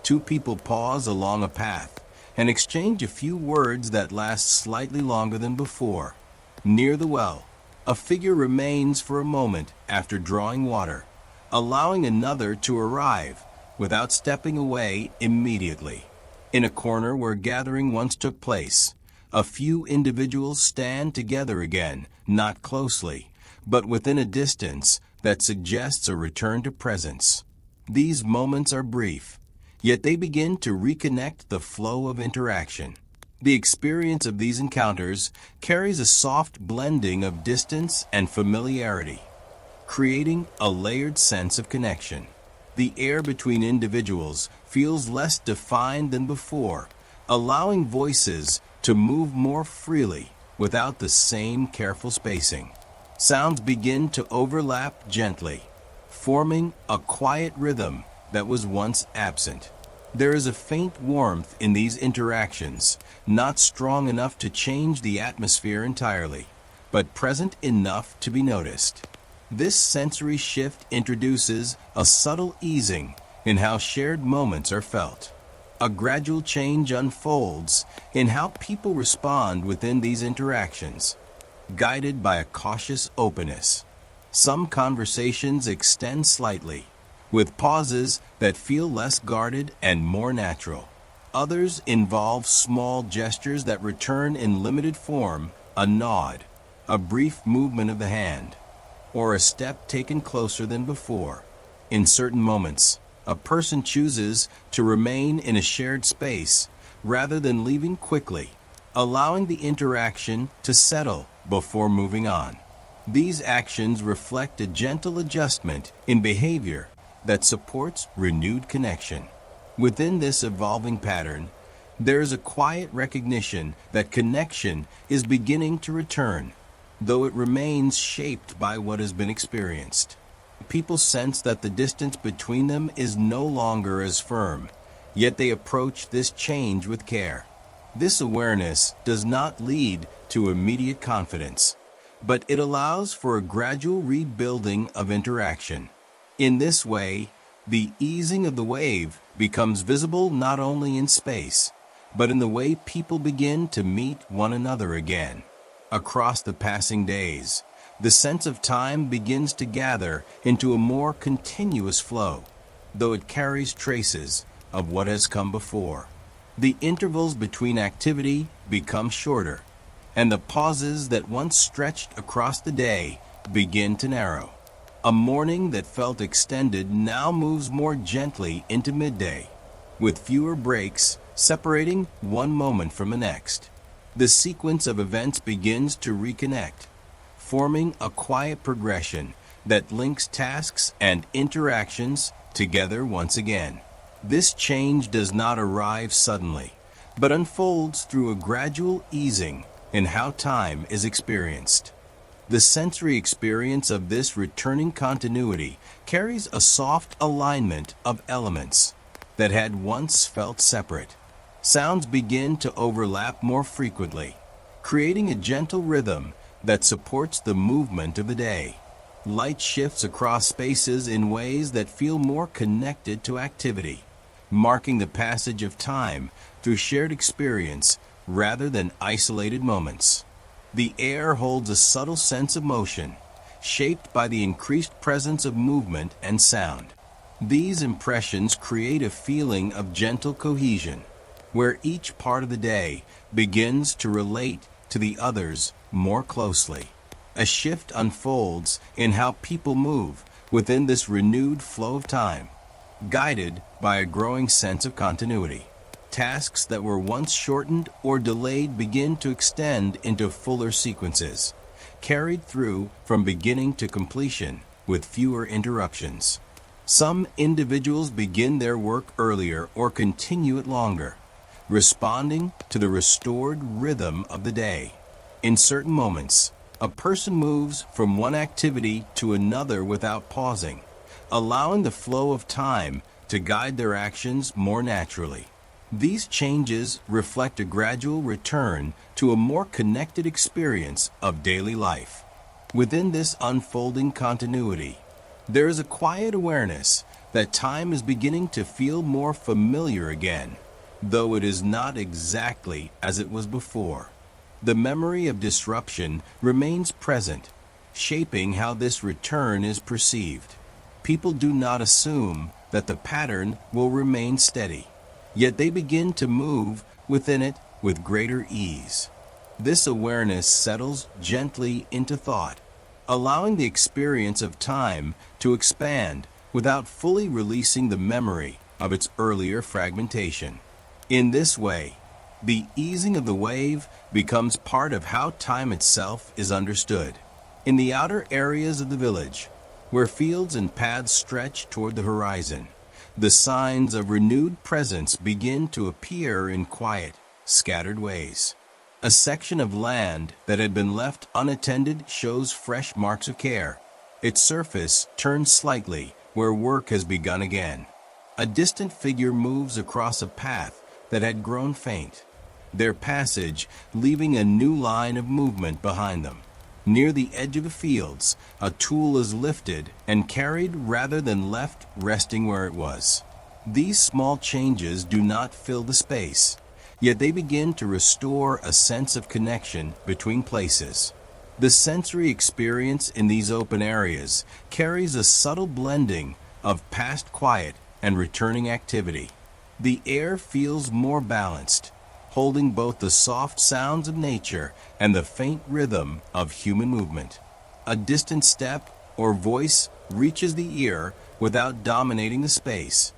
Two people pause along a path and exchange a few words that last slightly longer than before. Near the well, a figure remains for a moment after drawing water, allowing another to arrive without stepping away immediately. In a corner where gathering once took place, a few individuals stand together again, not closely, but within a distance that suggests a return to presence. These moments are brief, yet they begin to reconnect the flow of interaction. The experience of these encounters carries a soft blending of distance and familiarity, creating a layered sense of connection. The air between individuals feels less defined than before, allowing voices to move more freely without the same careful spacing. Sounds begin to overlap gently, forming a quiet rhythm that was once absent. There is a faint warmth in these interactions, not strong enough to change the atmosphere entirely, but present enough to be noticed. This sensory shift introduces a subtle easing in how shared moments are felt. A gradual change unfolds in how people respond within these interactions, guided by a cautious openness. Some conversations extend slightly, with pauses that feel less guarded and more natural. Others involve small gestures that return in limited form, a nod, a brief movement of the hand, or a step taken closer than before. In certain moments, a person chooses to remain in a shared space rather than leaving quickly, allowing the interaction to settle before moving on. These actions reflect a gentle adjustment in behavior that supports renewed connection. Within this evolving pattern, there is a quiet recognition that connection is beginning to return, though it remains shaped by what has been experienced. People sense that the distance between them is no longer as firm, yet they approach this change with care. This awareness does not lead to immediate confidence, but it allows for a gradual rebuilding of interaction. In this way, the easing of the wave becomes visible not only in space, but in the way people begin to meet one another again. Across the passing days, the sense of time begins to gather into a more continuous flow, though it carries traces of what has come before. The intervals between activity become shorter, and the pauses that once stretched across the day begin to narrow. A morning that felt extended now moves more gently into midday, with fewer breaks separating one moment from the next. the sequence of events begins to reconnect, forming a quiet progression that links tasks and interactions together once again. This change does not arrive suddenly, but unfolds through a gradual easing in how time is experienced. The sensory experience of this returning continuity carries a soft alignment of elements that had once felt separate. Sounds begin to overlap more frequently, creating a gentle rhythm that supports the movement of the day. Light shifts across spaces in ways that feel more connected to activity, marking the passage of time through shared experience rather than isolated moments. The air holds a subtle sense of motion, shaped by the increased presence of movement and sound. These impressions create a feeling of gentle cohesion, where each part of the day begins to relate to the others more closely. A shift unfolds in how people move within this renewed flow of time, guided by a growing sense of continuity. Tasks that were once shortened or delayed begin to extend into fuller sequences, carried through from beginning to completion with fewer interruptions. Some individuals begin their work earlier or continue it longer, responding to the restored rhythm of the day. In certain moments, a person moves from one activity to another without pausing, allowing the flow of time to guide their actions more naturally. These changes reflect a gradual return to a more connected experience of daily life. Within this unfolding continuity, there is a quiet awareness that time is beginning to feel more familiar again, though it is not exactly as it was before. The memory of disruption remains present, shaping how this return is perceived. People do not assume that the pattern will remain steady, yet they begin to move within it with greater ease. This awareness settles gently into thought, allowing the experience of time to expand without fully releasing the memory of its earlier fragmentation. In this way, the easing of the wave becomes part of how time itself is understood. In the outer areas of the village, where fields and paths stretch toward the horizon, the signs of renewed presence begin to appear in quiet, scattered ways. A section of land that had been left unattended shows fresh marks of care. Its surface turns slightly where work has begun again. A distant figure moves across a path that had grown faint, their passage leaving a new line of movement behind them. Near the edge of the fields, a tool is lifted and carried rather than left resting where it was. These small changes do not fill the space, yet they begin to restore a sense of connection between places. The sensory experience in these open areas carries a subtle blending of past quiet and returning activity. The air feels more balanced, holding both the soft sounds of nature and the faint rhythm of human movement. A distant step or voice reaches the ear without dominating the space,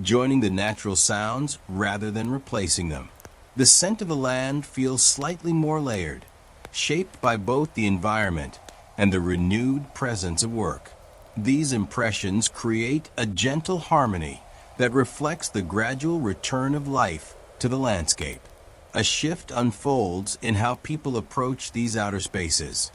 joining the natural sounds rather than replacing them. The scent of the land feels slightly more layered, shaped by both the environment and the renewed presence of work. These impressions create a gentle harmony that reflects the gradual return of life to the landscape. A shift unfolds in how people approach these outer spaces,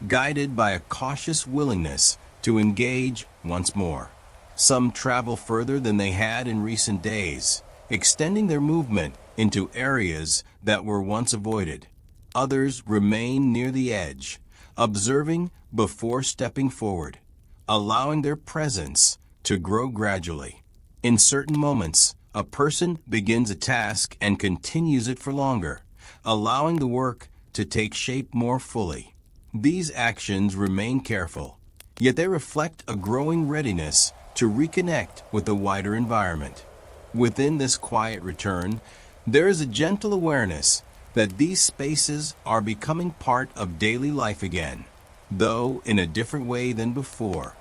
guided by a cautious willingness to engage once more. Some travel further than they had in recent days, extending their movement into areas that were once avoided. Others remain near the edge, observing before stepping forward, allowing their presence to grow gradually. In certain moments, a person begins a task and continues it for longer, allowing the work to take shape more fully. These actions remain careful, yet they reflect a growing readiness to reconnect with the wider environment. Within this quiet return, there is a gentle awareness that these spaces are becoming part of daily life again, though in a different way than before.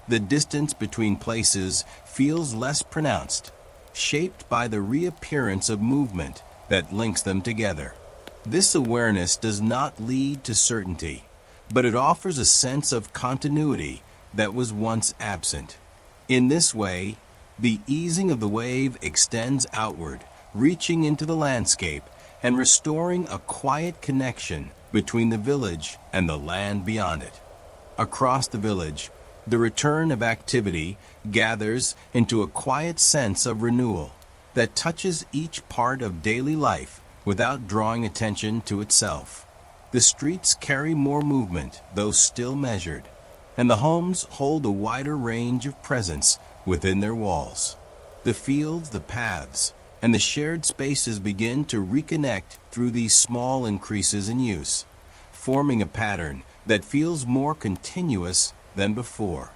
The distance between places feels less pronounced, shaped by the reappearance of movement that links them together. This awareness does not lead to certainty, but it offers a sense of continuity that was once absent. In this way, the easing of the wave extends outward, reaching into the landscape and restoring a quiet connection between the village and the land beyond it. Across the village, the return of activity gathers into a quiet sense of renewal that touches each part of daily life without drawing attention to itself. The streets carry more movement, though still measured, and the homes hold a wider range of presence within their walls. The fields, the paths, and the shared spaces begin to reconnect through these small increases in use, forming a pattern that feels more continuous than before.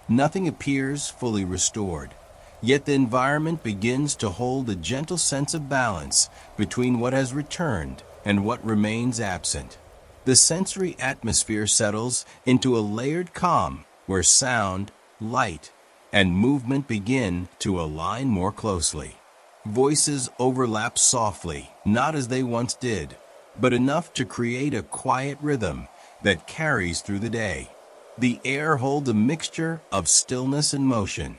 Nothing appears fully restored, yet the environment begins to hold a gentle sense of balance between what has returned and what remains absent. The sensory atmosphere settles into a layered calm where sound, light, and movement begin to align more closely. Voices overlap softly, not as they once did, but enough to create a quiet rhythm that carries through the day. The air holds a mixture of stillness and motion,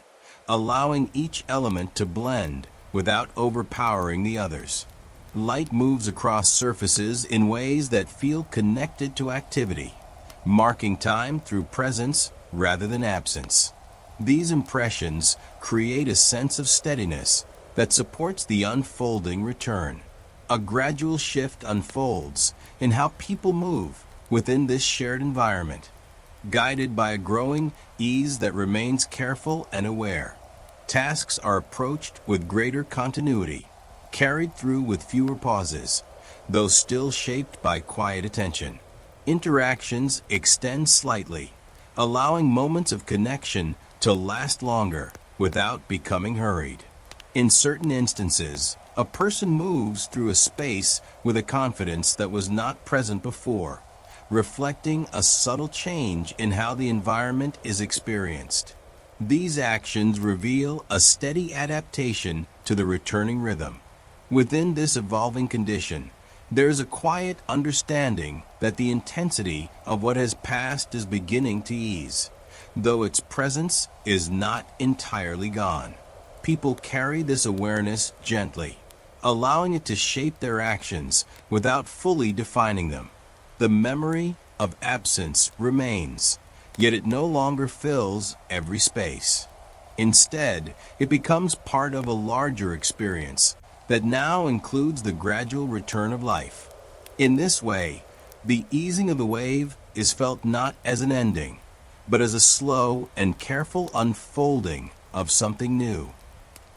allowing each element to blend without overpowering the others. Light moves across surfaces in ways that feel connected to activity, marking time through presence rather than absence. These impressions create a sense of steadiness that supports the unfolding return. A gradual shift unfolds in how people move within this shared environment, guided by a growing ease that remains careful and aware. Tasks are approached with greater continuity, carried through with fewer pauses, though still shaped by quiet attention. Interactions extend slightly, allowing moments of connection to last longer without becoming hurried. In certain instances, a person moves through a space with a confidence that was not present before, reflecting a subtle change in how the environment is experienced. These actions reveal a steady adaptation to the returning rhythm. Within this evolving condition, there is a quiet understanding that the intensity of what has passed is beginning to ease, though its presence is not entirely gone. People carry this awareness gently, allowing it to shape their actions without fully defining them. The memory of absence remains, yet it no longer fills every space. Instead, it becomes part of a larger experience that now includes the gradual return of life. In this way, the easing of the wave is felt not as an ending, but as a slow and careful unfolding of something new.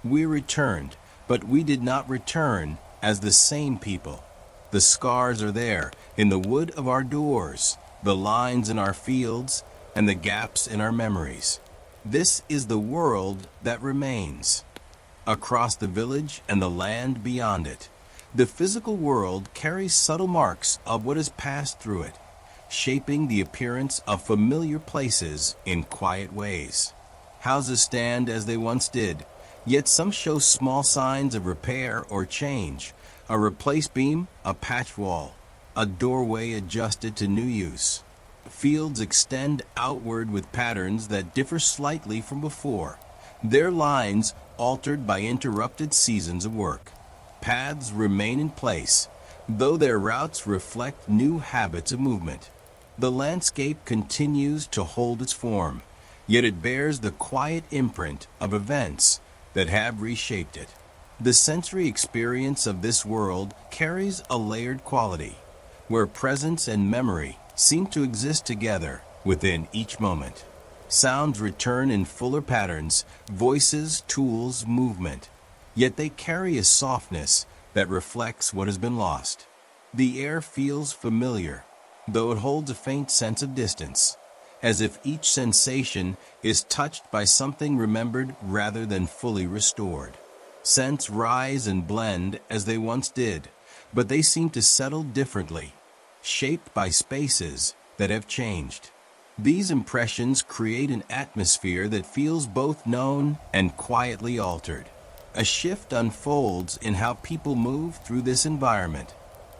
We returned, but we did not return as the same people. The scars are there in the wood of our doors, the lines in our fields, and the gaps in our memories. This is the world that remains. Across the village and the land beyond it, the physical world carries subtle marks of what has passed through it, shaping the appearance of familiar places in quiet ways. Houses stand as they once did, yet some show small signs of repair or change. A replaced beam, a patched wall, a doorway adjusted to new use. Fields extend outward with patterns that differ slightly from before, their lines altered by interrupted seasons of work. Paths remain in place, though their routes reflect new habits of movement. The landscape continues to hold its form, yet it bears the quiet imprint of events that have reshaped it. The sensory experience of this world carries a layered quality, where presence and memory seem to exist together within each moment. Sounds return in fuller patterns, voices, tools, movement, yet they carry a softness that reflects what has been lost. The air feels familiar, though it holds a faint sense of distance, as if each sensation is touched by something remembered rather than fully restored. Scents rise and blend as they once did, but they seem to settle differently, shaped by spaces that have changed. These impressions create an atmosphere that feels both known and quietly altered. A shift unfolds in how people move through this environment,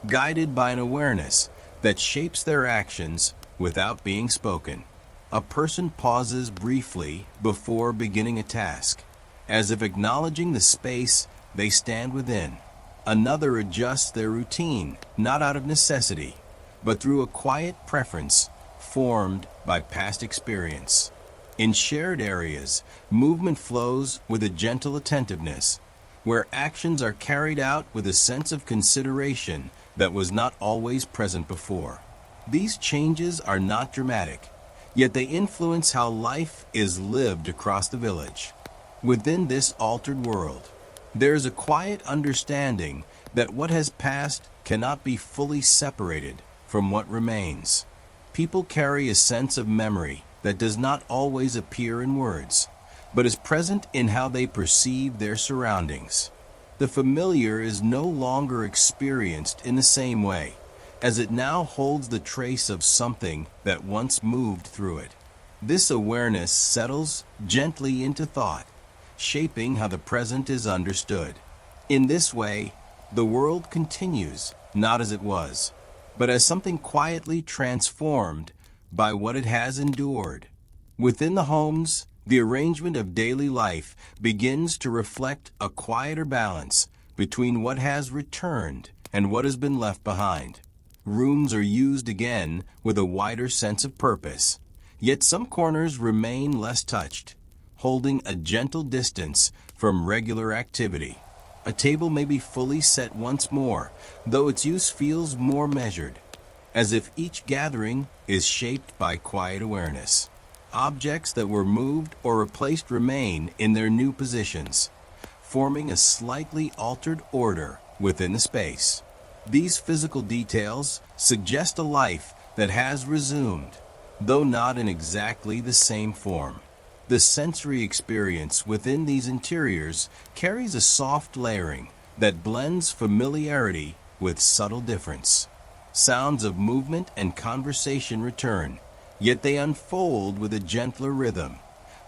guided by an awareness that shapes their actions without being spoken. A person pauses briefly before beginning a task, as if acknowledging the space they stand within. Another adjusts their routine, not out of necessity, but through a quiet preference formed by past experience. In shared areas, movement flows with a gentle attentiveness, where actions are carried out with a sense of consideration that was not always present before. These changes are not dramatic, yet they influence how life is lived across the village. Within this altered world, there is a quiet understanding that what has passed cannot be fully separated from what remains. People carry a sense of memory that does not always appear in words, but is present in how they perceive their surroundings. The familiar is no longer experienced in the same way, as it now holds the trace of something that once moved through it. This awareness settles gently into thought, shaping how the present is understood. In this way, the world continues, not as it was, but as something quietly transformed by what it has endured. Within the homes, the arrangement of daily life begins to reflect a quieter balance between what has returned and what has been left behind. Rooms are used again with a wider sense of purpose, yet some corners remain less touched, holding a gentle distance from regular activity. A table may be fully set once more, though its use feels more measured, as if each gathering is shaped by quiet awareness. Objects that were moved or replaced remain in their new positions, forming a slightly altered order within the space. These physical details suggest a life that has resumed, though not in exactly the same form. The sensory experience within these interiors carries a soft layering that blends familiarity with subtle difference. Sounds of movement and conversation return, yet they unfold with a gentler rhythm,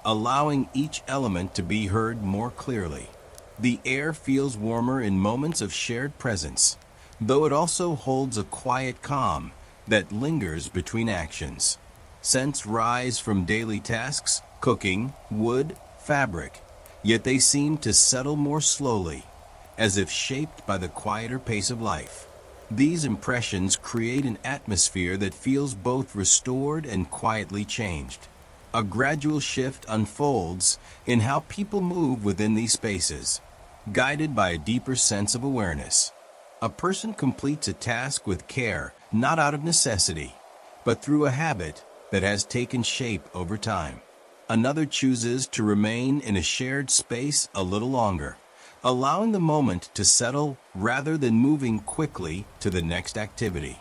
allowing each element to be heard more clearly. The air feels warmer in moments of shared presence, though it also holds a quiet calm that lingers between actions. Scents rise from daily tasks, cooking, wood, fabric, yet they seem to settle more slowly, as if shaped by the quieter pace of life. These impressions create an atmosphere that feels both restored and quietly changed. A gradual shift unfolds in how people move within these spaces, guided by a deeper sense of awareness. A person completes a task with care, not out of necessity, but through a habit that has taken shape over time. Another chooses to remain in a shared space a little longer, allowing the moment to settle rather than moving quickly to the next activity.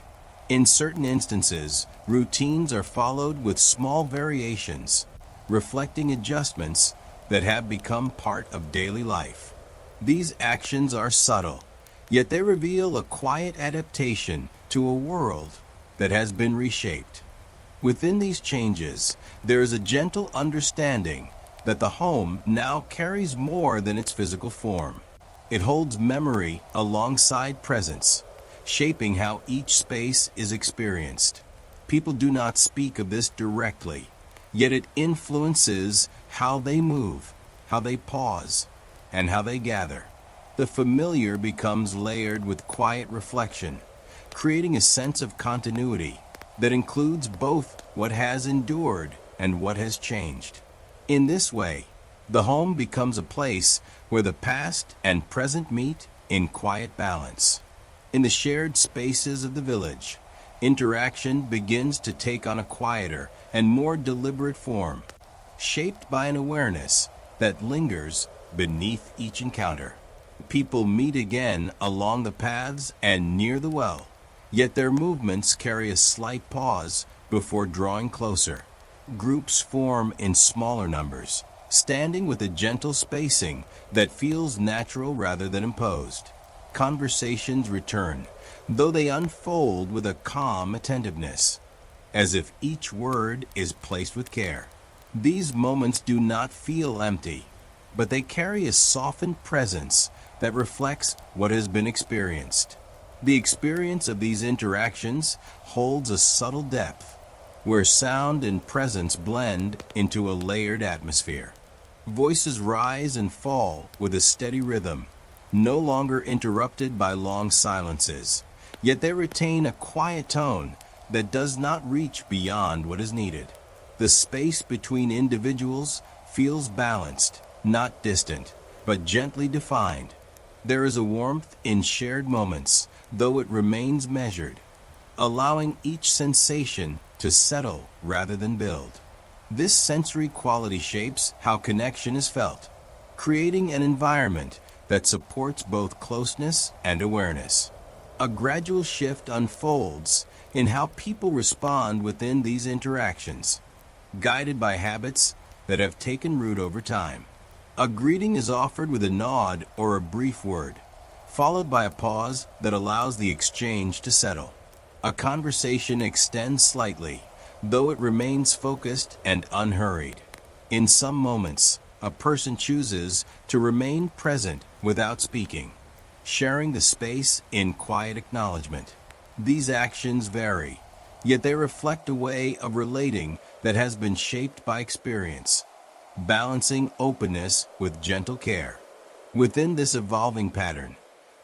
In certain instances, routines are followed with small variations, reflecting adjustments that have become part of daily life. These actions are subtle, yet they reveal a quiet adaptation to a world that has been reshaped. Within these changes, there is a gentle understanding that the home now carries more than its physical form. It holds memory alongside presence, shaping how each space is experienced. People do not speak of this directly, yet it influences how they move, how they pause, and how they gather. The familiar becomes layered with quiet reflection, creating a sense of continuity that includes both what has endured and what has changed. In this way, the home becomes a place where the past and present meet in quiet balance. In the shared spaces of the village, interaction begins to take on a quieter and more deliberate form, shaped by an awareness that lingers beneath each encounter. People meet again along the paths and near the well, yet their movements carry a slight pause before drawing closer. Groups form in smaller numbers, standing with a gentle spacing that feels natural rather than imposed. Conversations return, though they unfold with a calm attentiveness, as if each word is placed with care. These moments do not feel empty, but they carry a softened presence that reflects what has been experienced. The experience of these interactions holds a subtle depth, where sound and presence blend into a layered atmosphere. Voices rise and fall with a steady rhythm, no longer interrupted by long silences, yet they retain a quiet tone that does not reach beyond what is needed. The space between individuals feels balanced, not distant, but gently defined. There is a warmth in shared moments, though it remains measured, allowing each sensation to settle rather than build. This sensory quality shapes how connection is felt, creating an environment that supports both closeness and awareness. A gradual shift unfolds in how people respond within these interactions, guided by habits that have taken root over time. A greeting is offered with a nod or a brief word, followed by a pause that allows the exchange to settle. A conversation extends slightly, though it remains focused and unhurried. In some moments, a person chooses to remain present without speaking, sharing the space in quiet acknowledgement. These actions vary, yet they reflect a way of relating that has been shaped by experience, balancing openness with gentle care. Within this evolving pattern,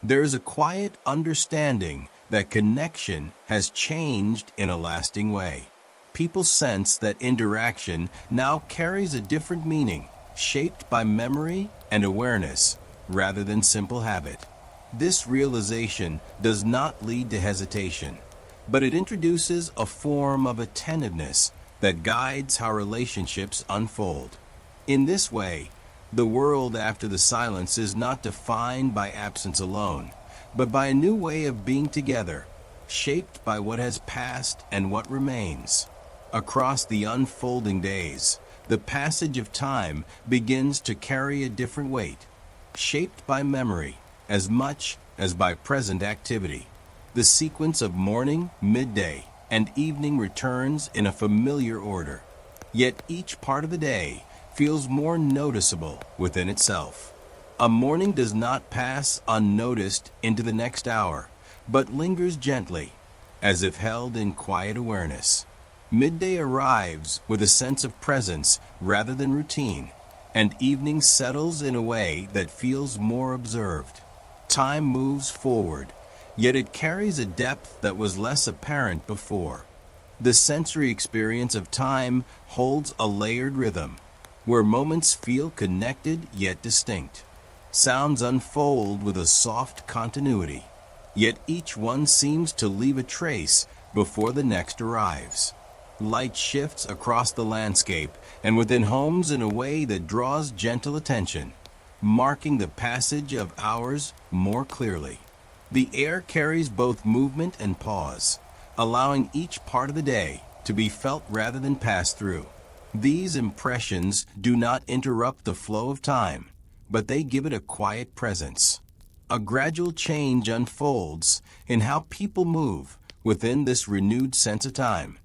there is a quiet understanding that connection has changed in a lasting way. People sense that interaction now carries a different meaning, shaped by memory and awareness rather than simple habit. This realization does not lead to hesitation, but it introduces a form of attentiveness that guides how relationships unfold. In this way, the world after the silence is not defined by absence alone, but by a new way of being together, shaped by what has passed and what remains. Across the unfolding days, the passage of time begins to carry a different weight, shaped by memory as much as by present activity. The sequence of morning, midday, and evening returns in a familiar order, yet each part of the day feels more noticeable within itself. A morning does not pass unnoticed into the next hour, but lingers gently, as if held in quiet awareness. Midday arrives with a sense of presence rather than routine, and evening settles in a way that feels more observed. Time moves forward, yet it carries a depth that was less apparent before. The sensory experience of time holds a layered rhythm, where moments feel connected yet distinct. Sounds unfold with a soft continuity, yet each one seems to leave a trace before the next arrives. Light shifts across the landscape and within homes in a way that draws gentle attention, marking the passage of hours more clearly. The air carries both movement and pause, allowing each part of the day to be felt rather than passed through. These impressions do not interrupt the flow of time, but they give it a quiet presence. A gradual change unfolds in how people move within this renewed sense of time,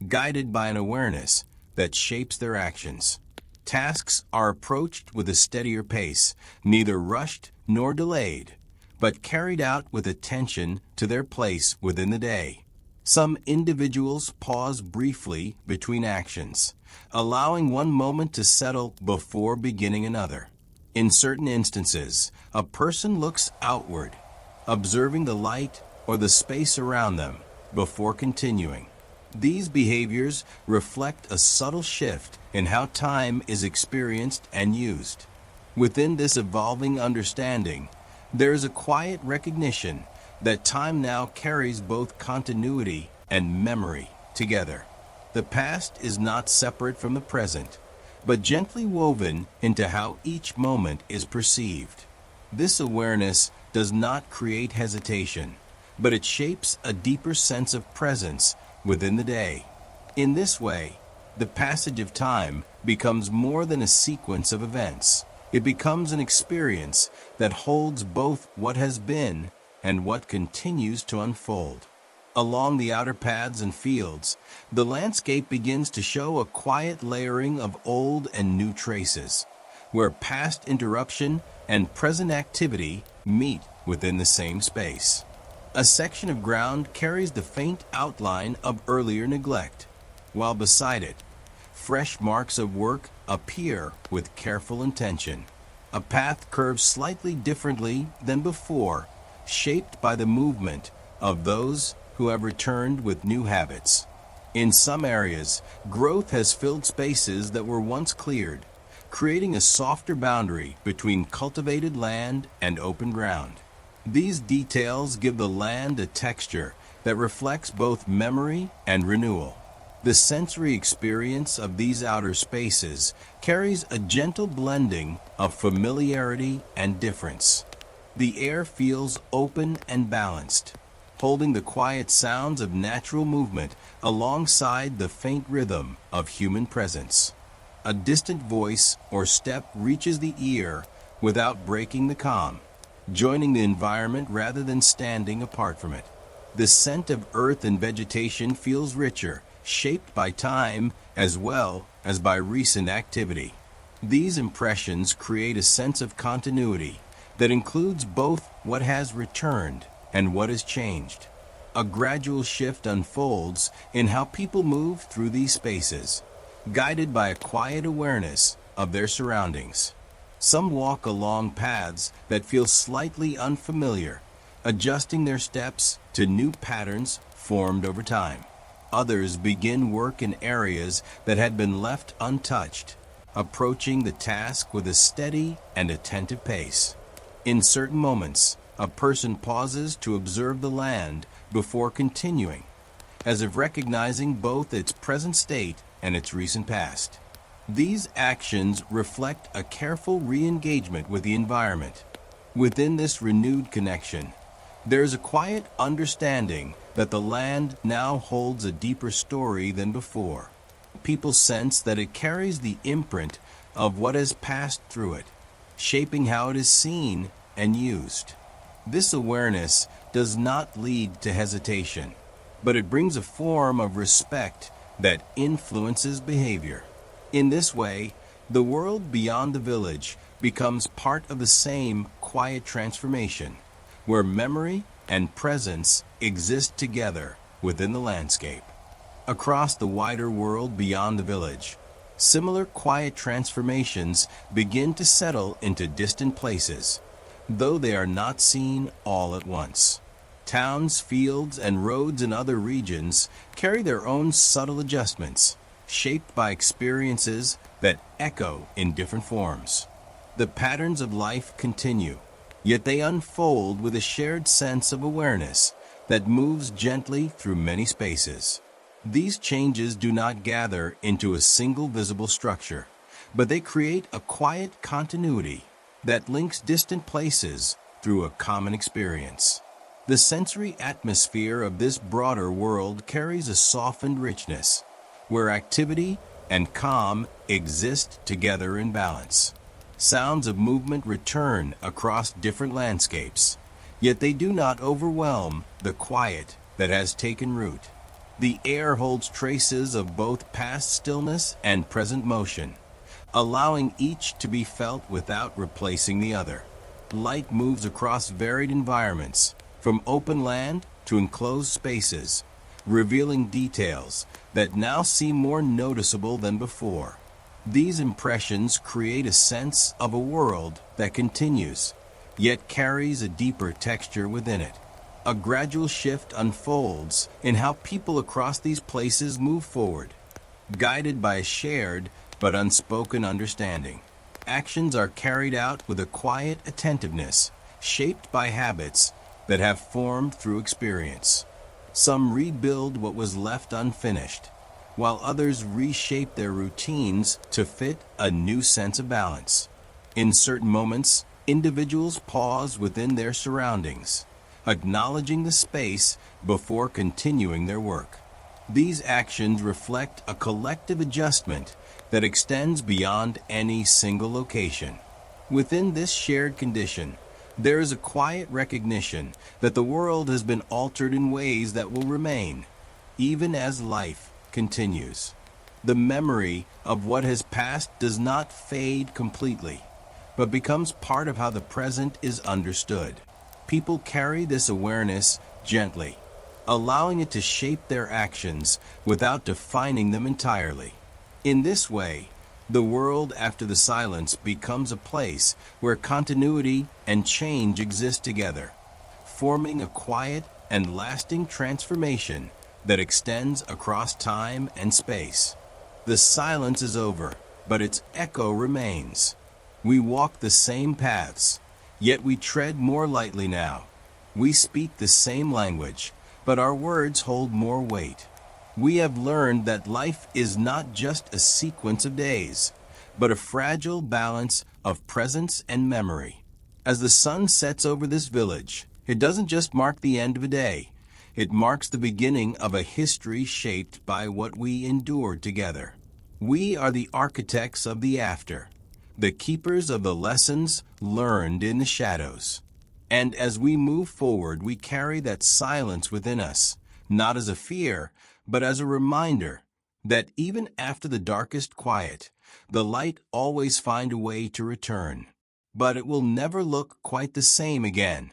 guided by an awareness that shapes their actions. Tasks are approached with a steadier pace, neither rushed nor delayed, but carried out with attention to their place within the day. Some individuals pause briefly between actions, allowing one moment to settle before beginning another. In certain instances, a person looks outward, observing the light or the space around them before continuing. These behaviors reflect a subtle shift in how time is experienced and used. Within this evolving understanding, there is a quiet recognition that time now carries both continuity and memory together. The past is not separate from the present, but gently woven into how each moment is perceived. This awareness does not create hesitation, but it shapes a deeper sense of presence within the day. In this way, the passage of time becomes more than a sequence of events. It becomes an experience that holds both what has been and what continues to unfold. Along the outer paths and fields, the landscape begins to show a quiet layering of old and new traces, where past interruption and present activity meet within the same space. A section of ground carries the faint outline of earlier neglect, while beside it, fresh marks of work appear with careful intention. A path curves slightly differently than before, shaped by the movement of those who have returned with new habits. In some areas, growth has filled spaces that were once cleared, creating a softer boundary between cultivated land and open ground. These details give the land a texture that reflects both memory and renewal. The sensory experience of these outer spaces carries a gentle blending of familiarity and difference. The air feels open and balanced, holding the quiet sounds of natural movement alongside the faint rhythm of human presence. A distant voice or step reaches the ear without breaking the calm, joining the environment rather than standing apart from it. The scent of earth and vegetation feels richer, shaped by time as well as by recent activity. These impressions create a sense of continuity that includes both what has returned and what has changed. A gradual shift unfolds in how people move through these spaces, guided by a quiet awareness of their surroundings. Some walk along paths that feel slightly unfamiliar, adjusting their steps to new patterns formed over time. Others begin work in areas that had been left untouched, approaching the task with a steady and attentive pace. In certain moments, a person pauses to observe the land before continuing, as if recognizing both its present state and its recent past. These actions reflect a careful re-engagement with the environment. Within this renewed connection, there is a quiet understanding that the land now holds a deeper story than before. People sense that it carries the imprint of what has passed through it, shaping how it is seen and used. This awareness does not lead to hesitation, but it brings a form of respect that influences behavior. In this way, the world beyond the village becomes part of the same quiet transformation, where memory and presence exist together within the landscape. Across the wider world beyond the village, similar quiet transformations begin to settle into distant places, though they are not seen all at once. Towns, fields, and roads in other regions carry their own subtle adjustments, shaped by experiences that echo in different forms. The patterns of life continue, yet they unfold with a shared sense of awareness that moves gently through many spaces. These changes do not gather into a single visible structure, but they create a quiet continuity that links distant places through a common experience. The sensory atmosphere of this broader world carries a softened richness, where activity and calm exist together in balance. Sounds of movement return across different landscapes, yet they do not overwhelm the quiet that has taken root. The air holds traces of both past stillness and present motion, allowing each to be felt without replacing the other. Light moves across varied environments, from open land to enclosed spaces, revealing details that now seem more noticeable than before. These impressions create a sense of a world that continues, yet carries a deeper texture within it. A gradual shift unfolds in how people across these places move forward, guided by a shared but unspoken understanding. Actions are carried out with a quiet attentiveness, shaped by habits that have formed through experience. Some rebuild what was left unfinished, while others reshape their routines to fit a new sense of balance. In certain moments, individuals pause within their surroundings, acknowledging the space before continuing their work. These actions reflect a collective adjustment that extends beyond any single location. Within this shared condition, there is a quiet recognition that the world has been altered in ways that will remain, even as life continues. The memory of what has passed does not fade completely, but becomes part of how the present is understood. People carry this awareness gently, allowing it to shape their actions without defining them entirely. In this way, the world after the silence becomes a place where continuity and change exist together, forming a quiet and lasting transformation that extends across time and space. The silence is over, but its echo remains. We walk the same paths, yet we tread more lightly now. We speak the same language, but our words hold more weight. We have learned that life is not just a sequence of days, but a fragile balance of presence and memory. As the sun sets over this village, it doesn't just mark the end of a day. It marks the beginning of a history shaped by what we endured together. We are the architects of the after, the keepers of the lessons learned in the shadows. And as we move forward, we carry that silence within us, not as a fear, but as a reminder that even after the darkest quiet, the light always finds a way to return. But it will never look quite the same again.